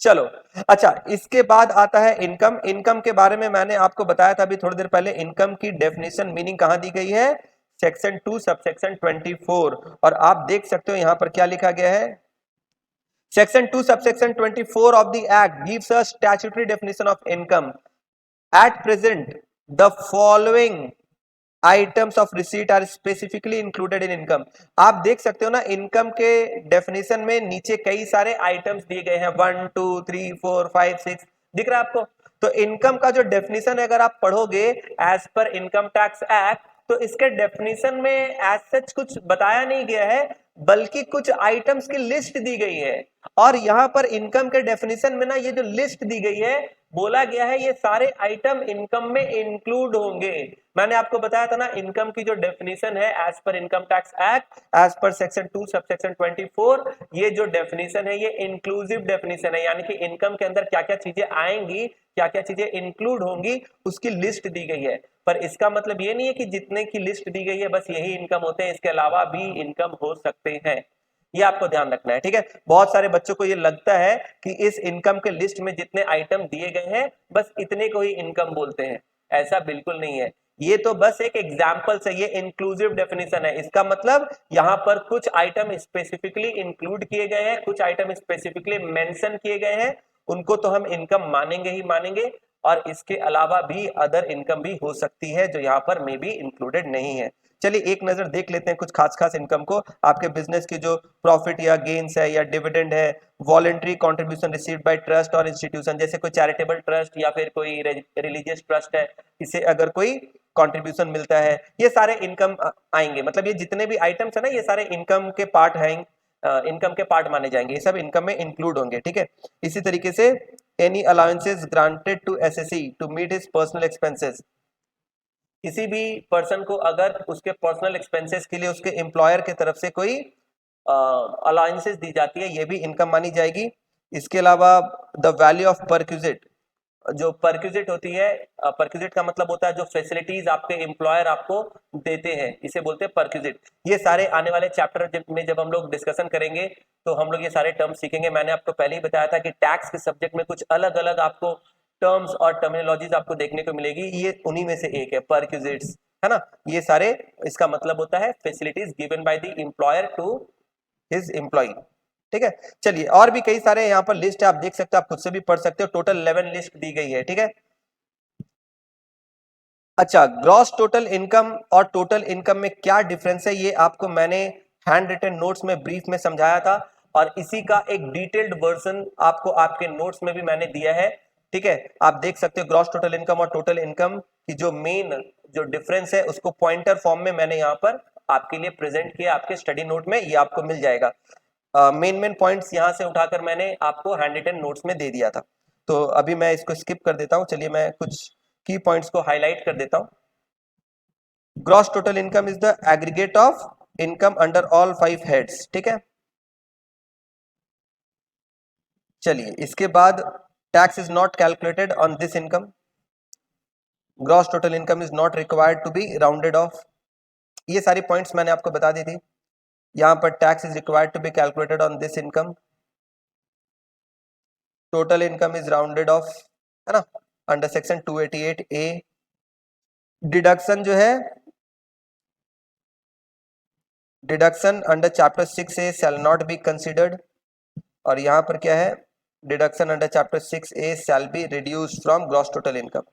चलो अच्छा, इसके बाद आता है इनकम। इनकम के बारे में मैंने आपको बताया था अभी थोड़ी देर पहले। इनकम की डेफिनेशन, मीनिंग कहां दी गई है? Section 2 subsection 24। और आप देख सकते हो यहां पर क्या लिखा गया है? Section 2 subsection 24 of the act gives a statutory definition of income. At present the following items of receipt are specifically included in income. आप देख सकते हो ना, इनकम के डेफिनेशन में नीचे कई सारे आइटम्स दिए गए हैं, 1 2 3 4 5 6, दिख रहा है आपको? तो इनकम का जो डेफिनेशन है अगर आप पढ़ोगे as per income tax act, तो इसके डेफिनेशन में एज सच कुछ बताया नहीं गया है, बल्कि कुछ आइटम्स की लिस्ट दी गई है। और यहां पर इनकम के डेफिनेशन में ना ये जो लिस्ट दी गई है, बोला गया है ये सारे आइटम इनकम में इंक्लूड होंगे। मैंने आपको बताया था ना, इनकम की जो डेफिनेशन है as per income tax act, as per section 2 subsection 24, ये जो डेफिनेशन है ये इंक्लूसिव डेफिनेशन है। यानी कि इनकम के अंदर क्या क्या चीजें आएंगी, क्या क्या चीजें इंक्लूड होंगी, उसकी लिस्ट दी गई है। पर इसका मतलब ये नहीं है कि जितने की लिस्ट दी गई है बस यही इनकम होते हैं, इसके अलावा भी इनकम हो सकते हैं। ये आपको ध्यान रखना है। ठीक है, बहुत सारे बच्चों को ये लगता है कि इस इनकम के लिस्ट में जितने आइटम दिए गए हैं बस इतने को ही इनकम बोलते हैं। ऐसा बिल्कुल नहीं है, ये तो बस एक एग्जाम्पल है, ये इंक्लूसिव डेफिनेशन है। इसका मतलब यहाँ पर कुछ आइटम स्पेसिफिकली इंक्लूड किए गए हैं, कुछ आइटम स्पेसिफिकली मेंशन किए गए हैं, उनको तो हम इनकम मानेंगे ही मानेंगे। और इसके अलावा भी अदर इनकम भी हो सकती है जो यहाँ पर मे बी इंक्लूडेड नहीं है। चलिए एक नजर देख लेते हैं कुछ खास खास इनकम को। आपके बिजनेस की जो प्रॉफिट या गेन्स है या डिविडेंड है, voluntary contribution received by trust और इंस्टीट्यूशन, जैसे कोई चैरिटेबल ट्रस्ट या फिर कोई रिलीजियस ट्रस्ट है, इसे अगर कोई कंट्रीब्यूशन मिलता है, ये सारे इनकम आएंगे। मतलब ये जितने भी आइटम्स है ना, ये सारे इनकम के पार्ट हैं, इनकम के पार्ट माने जाएंगे, ये सब इनकम में इंक्लूड होंगे। ठीक है, इसी तरीके से any allowances granted to SSC to meet his personal expenses, किसी भी पर्सन को अगर उसके पर्सनल एक्सपेंसेस के लिए उसके एम्प्लॉयर की तरफ से कोई अलाउंसेस दी जाती है, ये भी इनकम मानी जाएगी। इसके अलावा द वैल्यू ऑफ परक्यूजिट, जो परक्यूजिट होती है, परक्यूजिट का मतलब होता है जो फैसिलिटीज आपके एम्प्लॉयर आपको देते हैं, इसे बोलते हैं परक्यूजिट। ये सारे आने वाले चैप्टर में जब हम लोग डिस्कशन करेंगे तो हम लोग ये सारे टर्म सीखेंगे। मैंने आपको पहले ही बताया था कि टैक्स के सब्जेक्ट में कुछ अलग अलग आपको टर्म्स और टर्मिनोलॉजीज आपको देखने को मिलेगी, ये उन्हीं में से एक है परक्यूजिट्स, है ना। ये सारे, इसका मतलब होता है facilities given by the employer to his employee. ठीक है, चलिए और भी कई सारे यहाँ पर लिस्ट है, आप देख सकते हो, आप खुद से भी पढ़ सकते हो। टोटल 11 लिस्ट दी गई है। ठीक है, अच्छा, ग्रॉस टोटल इनकम और टोटल इनकम में क्या डिफरेंस है ये आपको मैंने हैंड रिटन नोट्स में ब्रीफ में समझाया था, और इसी का एक डिटेल्ड वर्जन आपको आपके नोट्स में भी मैंने दिया है। ठीक है, आप देख सकते हो ग्रॉस टोटल इनकम और टोटल इनकम की जो मेन जो डिफरेंस है उसको पॉइंटर फॉर्म में मैंने यहाँ पर आपके लिए प्रेजेंट किया, आपके स्टडी नोट में ये आपको मिल जाएगा। मेन पॉइंट्स यहाँ से उठाकर मैंने आपको हैंड रिटन नोट्स में दे दिया था। तो अभी मैं इसको स्किप कर देता हूँ, चलिए मैं कुछ की पॉइंट्स को हाईलाइट कर देता हूं। Gross total income is the aggregate of income under all 5 heads. ठीक है, चलिए इसके बाद tax is not calculated on this income. Gross total income is not required to be rounded off. ये सारी पॉइंट्स मैंने आपको बता दी थी। यहां पर tax is required to be calculated on this income. Total income is rounded off, है ना, अंडर सेक्शन 288A। डिडक्शन जो है, deduction under chapter 6A shall not be considered. और यहां पर क्या है, deduction under chapter 6A shall be reduced from gross total income.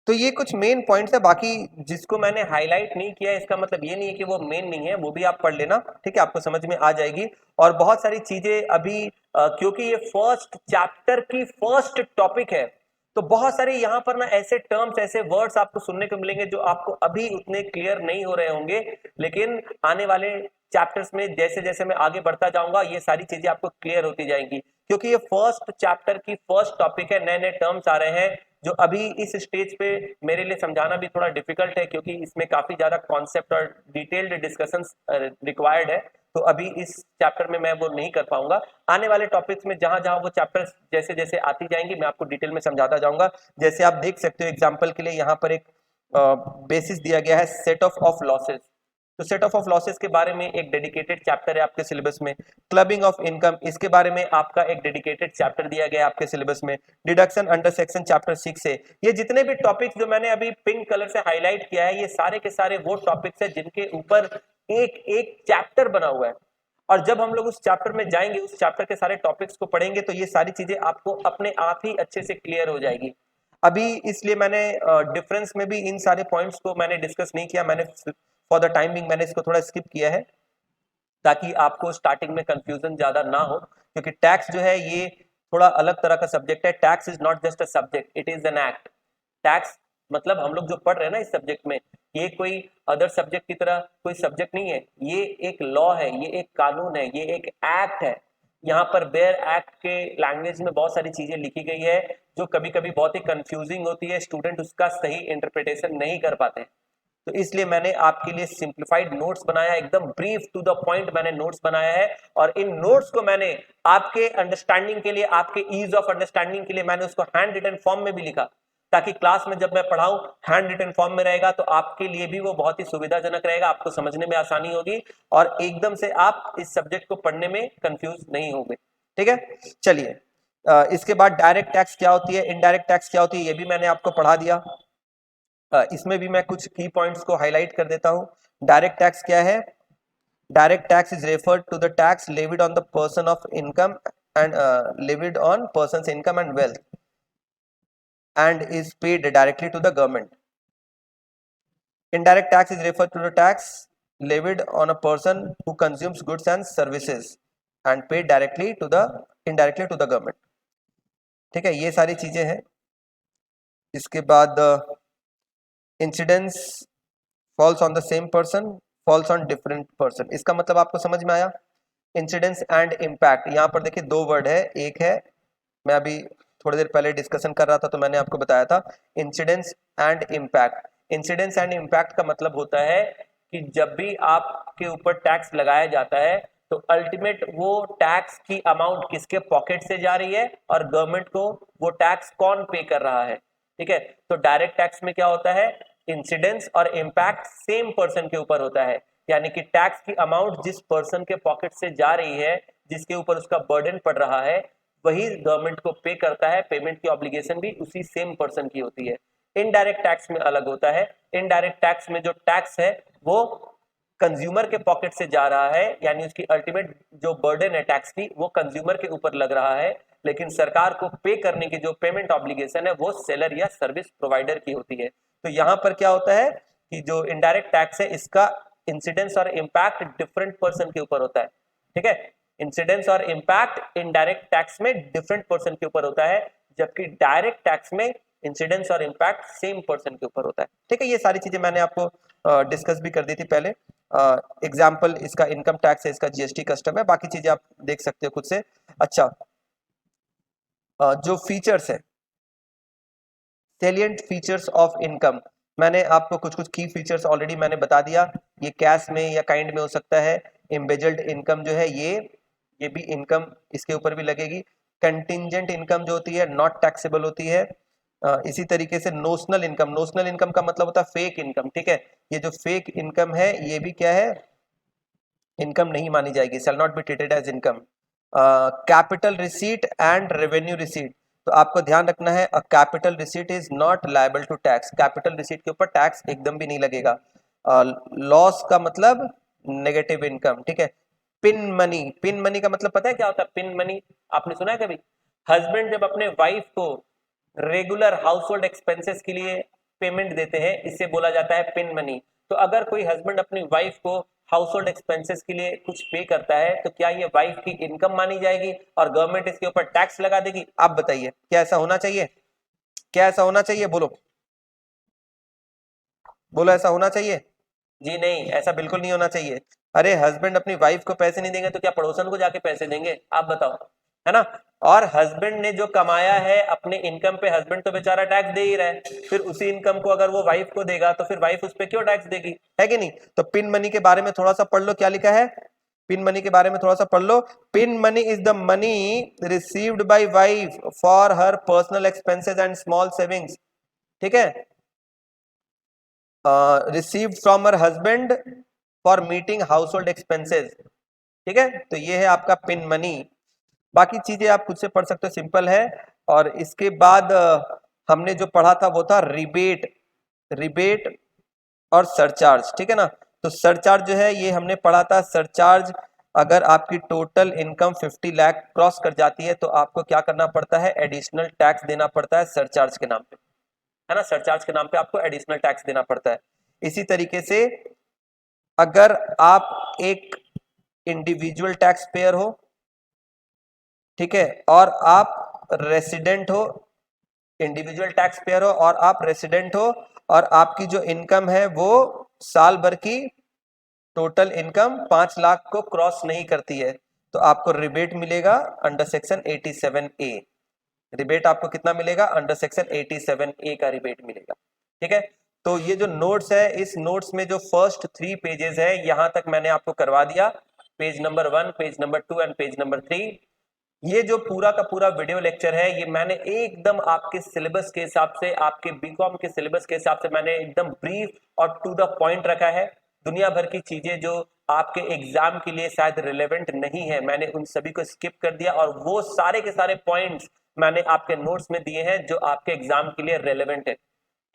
तो ये कुछ मेन पॉइंट्स है, बाकी जिसको मैंने हाईलाइट नहीं किया इसका मतलब ये नहीं है कि वो मेन नहीं है, वो भी आप पढ़ लेना। ठीक है, आपको समझ में आ जाएगी। और बहुत सारी चीजें अभी क्योंकि ये फर्स्ट चैप्टर की फर्स्ट टॉपिक है, तो बहुत सारे यहाँ पर ना ऐसे टर्म्स, ऐसे वर्ड्स आपको सुनने को मिलेंगे जो आपको अभी उतने क्लियर नहीं हो रहे होंगे, लेकिन आने वाले चैप्टर्स में जैसे जैसे मैं आगे बढ़ता जाऊंगा ये सारी चीजें आपको क्लियर होती जाएंगी, क्योंकि ये फर्स्ट चैप्टर की फर्स्ट टॉपिक है। नए नए टर्म्स आ रहे हैं जो अभी इस स्टेज पे मेरे लिए समझाना भी थोड़ा डिफिकल्ट है, क्योंकि इसमें काफी ज्यादा कॉन्सेप्ट और डिटेल्ड डिस्कशंस रिक्वायर्ड है। तो अभी इस चैप्टर में मैं वो नहीं कर पाऊंगा। आने वाले टॉपिक्स में जहां जहां वो चैप्टर्स जैसे जैसे आती जाएंगी मैं आपको डिटेल में समझाता जाऊंगा। जैसे आप देख सकते हो एग्जाम्पल के लिए यहाँ पर एक बेसिस दिया गया है, सेट ऑफ लॉसेस। तो सेट ऑफ लॉसेस के बारे में एक डेडिकेटेड चैप्टर है आपके सिलेबस में। क्लबिंग ऑफ इनकम, इसके बारे में आपका एक डेडिकेटेड चैप्टर दिया गया है आपके सिलेबस में। डिडक्शन अंडर सेक्शन चैप्टर 6 है। ये जितने भी टॉपिक्स जो मैंने अभी पिंक कलर से हाईलाइट किया है, ये सारे के सारे वो टॉपिक्स है जिनके ऊपर एक एक चैप्टर बना हुआ है। और जब हम लोग उस चैप्टर में जाएंगे, उस चैप्टर के सारे टॉपिक्स को पढ़ेंगे, तो ये सारी चीजें आपको अपने आप ही अच्छे से क्लियर हो जाएगी। अभी इसलिए मैंने डिफरेंस में भी इन सारे पॉइंट्स को मैंने डिस्कस नहीं किया, मैंने फॉर द टाइमिंग मैंने इसको थोड़ा स्किप किया है, ताकि आपको स्टार्टिंग में कंफ्यूजन ज्यादा ना हो। क्योंकि टैक्स जो है ये थोड़ा अलग तरह का सब्जेक्ट है। Tax is not just a subject, it is an act. Tax मतलब हम लोग जो पढ़ रहे हैं ना इस सब्जेक्ट में, ये कोई अदर सब्जेक्ट की तरह कोई सब्जेक्ट नहीं है, ये एक लॉ है, ये एक कानून है, ये एक एक्ट है। यहाँ पर बेयर एक्ट के लैंग्वेज में बहुत सारी चीजें लिखी गई है जो कभी कभी बहुत ही कंफ्यूजिंग होती है, स्टूडेंट उसका सही इंटरप्रिटेशन नहीं कर पाते। तो इसलिए मैंने आपके लिए सिंप्लीफाइड नोट्स बनाया, एकदम ब्रीफ टू द पॉइंट मैंने नोट्स बनाया है। और इन नोट्स को मैंने आपके अंडरस्टैंडिंग के लिए, आपके ईज ऑफ अंडरस्टैंडिंग के लिए मैंने उसको हैंड रिटन फॉर्म में भी लिखा, ताकि क्लास में जब मैं पढ़ाऊं हैंड रिटन फॉर्म में रहेगा तो आपके लिए भी वो बहुत ही सुविधाजनक रहेगा, आपको समझने में आसानी होगी और एकदम से आप इस सब्जेक्ट को पढ़ने में कंफ्यूज नहीं होंगे। ठीक है, चलिए इसके बाद डायरेक्ट टैक्स क्या होती है, इनडायरेक्ट टैक्स क्या होती है, ये भी मैंने आपको पढ़ा दिया। इसमें भी मैं कुछ की पॉइंट्स को हाईलाइट कर देता हूं। डायरेक्ट टैक्स क्या है? Direct tax is referred to the tax levied on the person of income and levied on persons income and wealth and is paid directly to the government. Indirect tax is referred to the tax levied on a person who consumes goods and services and paid indirectly to the government. ठीक है, ये सारी चीजें हैं। इसके बाद incidence falls on the same person, falls on different person. इसका मतलब आपको समझ में आया? इंसिडेंस एंड इम्पैक्ट, यहाँ पर देखिए दो वर्ड है। एक है, मैं अभी थोड़ी देर पहले डिस्कशन कर रहा था तो मैंने आपको बताया था, incidence and impact. Incidence and impact का मतलब होता है कि जब भी आपके ऊपर टैक्स लगाया जाता है तो अल्टीमेट वो टैक्स की अमाउंट किसके पॉकेट से जा रही है और गवर्नमेंट को वो टैक्स कौन पे कर रहा है। ठीक है, तो डायरेक्ट टैक्स में क्या होता है, इंसिडेंस और इम्पैक्ट सेम पर्सन के ऊपर होता है, यानी कि टैक्स की अमाउंट जिस पर्सन के पॉकेट से जा रही है, जिसके ऊपर उसका बर्डन पड़ रहा है, वही गवर्नमेंट को पे करता है। पेमेंट की ऑब्लिगेशन भी उसी सेम पर्सन की होती है। इनडायरेक्ट टैक्स में अलग होता है। इनडायरेक्ट टैक्स में जो टैक्स है वो कंज्यूमर के पॉकेट से जा रहा है, यानी उसकी अल्टीमेट जो बर्डन है टैक्स की वो कंज्यूमर के ऊपर लग रहा है, लेकिन सरकार को पे करने की जो पेमेंट ऑब्लिगेशन है वो सेलर या सर्विस प्रोवाइडर की होती है। तो यहाँ पर क्या होता है कि जो इनडायरेक्ट टैक्स है इसका इंसिडेंस और इम्पैक्ट डिफरेंट पर्सन के ऊपर होता है, ठीक है। इंसिडेंस और इम्पैक्ट इनडायरेक्ट टैक्स में डिफरेंट पर्सन के ऊपर होता है, जबकि डायरेक्ट टैक्स में इंसिडेंस और इम्पैक्ट सेम पर्सन के ऊपर होता है, ठीक है। ये सारी चीजें मैंने आपको डिस्कस भी कर दी थी पहले। एग्जाम्पल इसका इनकम टैक्स है, इसका जीएसटी कस्टम है, बाकी चीजें आप देख सकते हो खुद से। अच्छा, जो फीचर्स है, सेलिएंट फीचर्स ऑफ इनकम, मैंने आपको कुछ कुछ की फीचर्स ऑलरेडी मैंने बता दिया। ये कैश में या काइंड में हो सकता है। एम्बेजल्ड इनकम जो है ये भी इनकम इसके ऊपर भी लगेगी। कंटिंजेंट इनकम जो होती है नॉट टैक्सेबल होती है। इसी तरीके से नोशनल इनकम का मतलब होता है फेक इनकम, ठीक है। ये जो फेक इनकम है ये भी क्या है, इनकम नहीं मानी जाएगी, shall not be treated as income. Capital receipt and revenue receipt, तो आपको ध्यान रखना है, a capital receipt is not liable to tax, capital receipt के ऊपर टैक्स एकदम भी नहीं लगेगा। लॉस का मतलब नेगेटिव इनकम, ठीक है। पिन मनी का मतलब पता है क्या होता है? पिन मनी आपने सुना है कभी? हस्बैंड जब अपने वाइफ को रेगुलर हाउस होल्ड एक्सपेंसेस के लिए पेमेंट देते हैं, इससे बोला जाता है पिन मनी। तो अगर कोई हस्बैंड अपनी वाइफ को हाउस होल्ड एक्सपेंसेस के लिए कुछ पे करता है तो क्या ये वाइफ की इनकम मानी जाएगी और गवर्नमेंट इसके ऊपर टैक्स लगा देगी? आप बताइए, क्या ऐसा होना चाहिए? क्या ऐसा होना चाहिए? बोलो बोलो, ऐसा होना चाहिए? जी नहीं, ऐसा बिल्कुल नहीं होना चाहिए। अरे हस्बैंड अपनी वाइफ को पैसे नहीं देंगे तो क्या पड़ोसन को जाके पैसे देंगे? आप बताओ, है ना। और हस्बैंड ने जो कमाया है अपने इनकम पे, हस्बैंड तो बेचारा टैक्स दे ही रहा है, फिर उसी इनकम को अगर वो वाइफ को देगा तो फिर वाइफ उस पे क्यों टैक्स देगी, है कि नहीं? तो पिन मनी के बारे में थोड़ा सा पढ़ लो, क्या लिखा है पिन मनी के बारे में थोड़ा सा पढ़ लो। Pin money is the money received by wife for her personal expenses and small savings, ठीक है। Received from her husband for meeting household expenses, ठीक है। तो ये है आपका पिन मनी। बाकी चीजें आप खुद से पढ़ सकते हो, सिंपल है। और इसके बाद हमने जो पढ़ा था वो था रिबेट और सरचार्ज, ठीक है ना। तो सरचार्ज जो है ये हमने पढ़ा था। सरचार्ज, अगर आपकी टोटल इनकम 50 लाख क्रॉस कर जाती है तो आपको क्या करना पड़ता है? एडिशनल टैक्स देना पड़ता है सरचार्ज के नाम पे, है ना। सरचार्ज के नाम पे आपको एडिशनल टैक्स देना पड़ता है। इसी तरीके से अगर आप एक इंडिविजुअल टैक्स पेयर हो, ठीक है, और आप रेसिडेंट हो, इंडिविजुअल टैक्स पेयर हो और आप रेसिडेंट हो, और आपकी जो इनकम है वो साल भर की टोटल इनकम 5 लाख को क्रॉस नहीं करती है, तो आपको रिबेट मिलेगा अंडर सेक्शन 87A। रिबेट आपको कितना मिलेगा? अंडर सेक्शन 87A का रिबेट मिलेगा, ठीक है। तो ये जो नोट्स है, इस नोट्स में जो फर्स्ट 3 पेजेस है यहां तक मैंने आपको करवा दिया, page number 1, page number 2 and page number 3। ये जो पूरा का पूरा वीडियो लेक्चर है ये मैंने एकदम आपके सिलेबस के हिसाब से, आपके बीकॉम के सिलेबस के हिसाब से मैंने एकदम ब्रीफ और टू द पॉइंट रखा है। दुनिया भर की चीजें जो आपके एग्जाम के लिए शायद रिलेवेंट नहीं है, मैंने उन सभी को स्किप कर दिया और वो सारे के सारे पॉइंट्स मैंने आपके नोट्स में दिए हैं जो आपके एग्जाम के लिए रेलेवेंट है,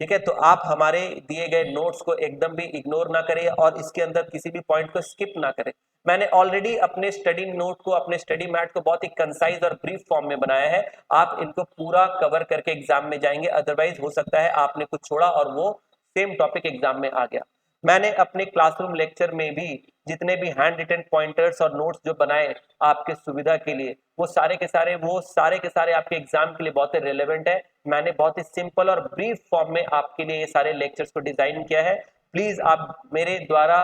ठीक है। तो आप हमारे दिए गए नोट्स को एकदम भी इग्नोर ना करें और इसके अंदर किसी भी पॉइंट को स्किप ना करें। मैंने ऑलरेडी अपने स्टडी नोट को, अपने स्टडी मैट को बहुत ही कंसाइज और ब्रीफ फॉर्म में बनाया है। आप इनको पूरा कवर करके एग्जाम में जाएंगे, अदरवाइज हो सकता है आपने कुछ छोड़ा और वो सेम टॉपिक एग्जाम में आ गया। मैंने अपने क्लासरूम लेक्चर में भी जितने भी हैंड रिटन पॉइंटर्स और नोट्स जो बनाए आपके सुविधा के लिए, वो सारे के सारे आपके एग्जाम के लिए बहुत ही रेलेवेंट है। मैंने बहुत ही सिंपल और ब्रीफ फॉर्म में आपके लिए ये सारे लेक्चर्स को डिजाइन किया है। प्लीज आप मेरे द्वारा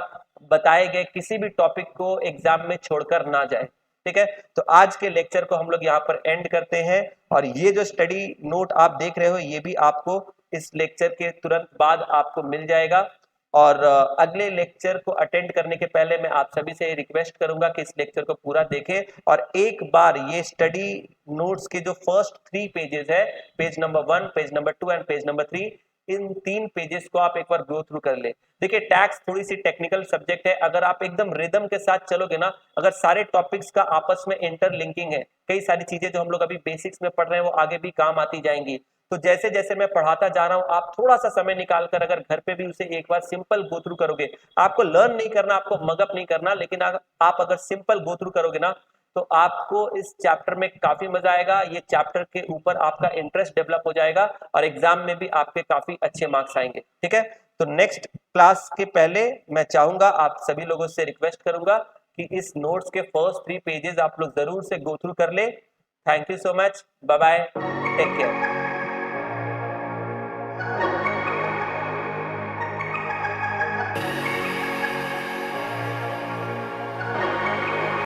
बताए गए किसी भी टॉपिक को एग्जाम में छोड़कर ना जाए, ठीक है। तो आज के लेक्चर को हम लोग यहाँ पर एंड करते हैं और ये जो स्टडी नोट आप देख रहे हो ये भी आपको इस लेक्चर के तुरंत बाद आपको मिल जाएगा। और अगले लेक्चर को अटेंड करने के पहले मैं आप सभी से रिक्वेस्ट करूंगा कि इस लेक्चर को पूरा देखें और एक बार ये स्टडी नोट्स के जो फर्स्ट 3 पेजेस है, page number 1, page number 2 and page number 3, in 3 pages को आप एक बार गो थ्रू कर ले। देखिए टैक्स थोड़ी सी टेक्निकल सब्जेक्ट है, अगर आप एकदम रिदम के साथ चलोगे ना, अगर सारे टॉपिक्स का आपस में इंटरलिंकिंग है, कई सारी चीजें जो हम लोग अभी बेसिक्स में पढ़ रहे हैं वो आगे भी काम आती जाएंगी। तो जैसे जैसे मैं पढ़ाता जा रहा हूं आप थोड़ा सा समय निकालकर अगर घर पे भी उसे एक बार सिंपल गो थ्रू करोगे, आपको लर्न नहीं करना, आपको मगअप नहीं करना, लेकिन आप अगर सिंपल गो थ्रू करोगे ना तो आपको इस चैप्टर में काफी मजा आएगा। ये चैप्टर के ऊपर आपका इंटरेस्ट डेवलप हो जाएगा और एग्जाम में भी आपके काफी अच्छे मार्क्स आएंगे। ठीक है, तो नेक्स्ट क्लास के पहले मैं चाहूंगा, आप सभी लोगों से रिक्वेस्ट करूंगा कि इस नोट्स के फर्स्ट 3 पेजेस आप लोग जरूर से गो थ्रू कर ले। Thank you so much, bye bye, take care.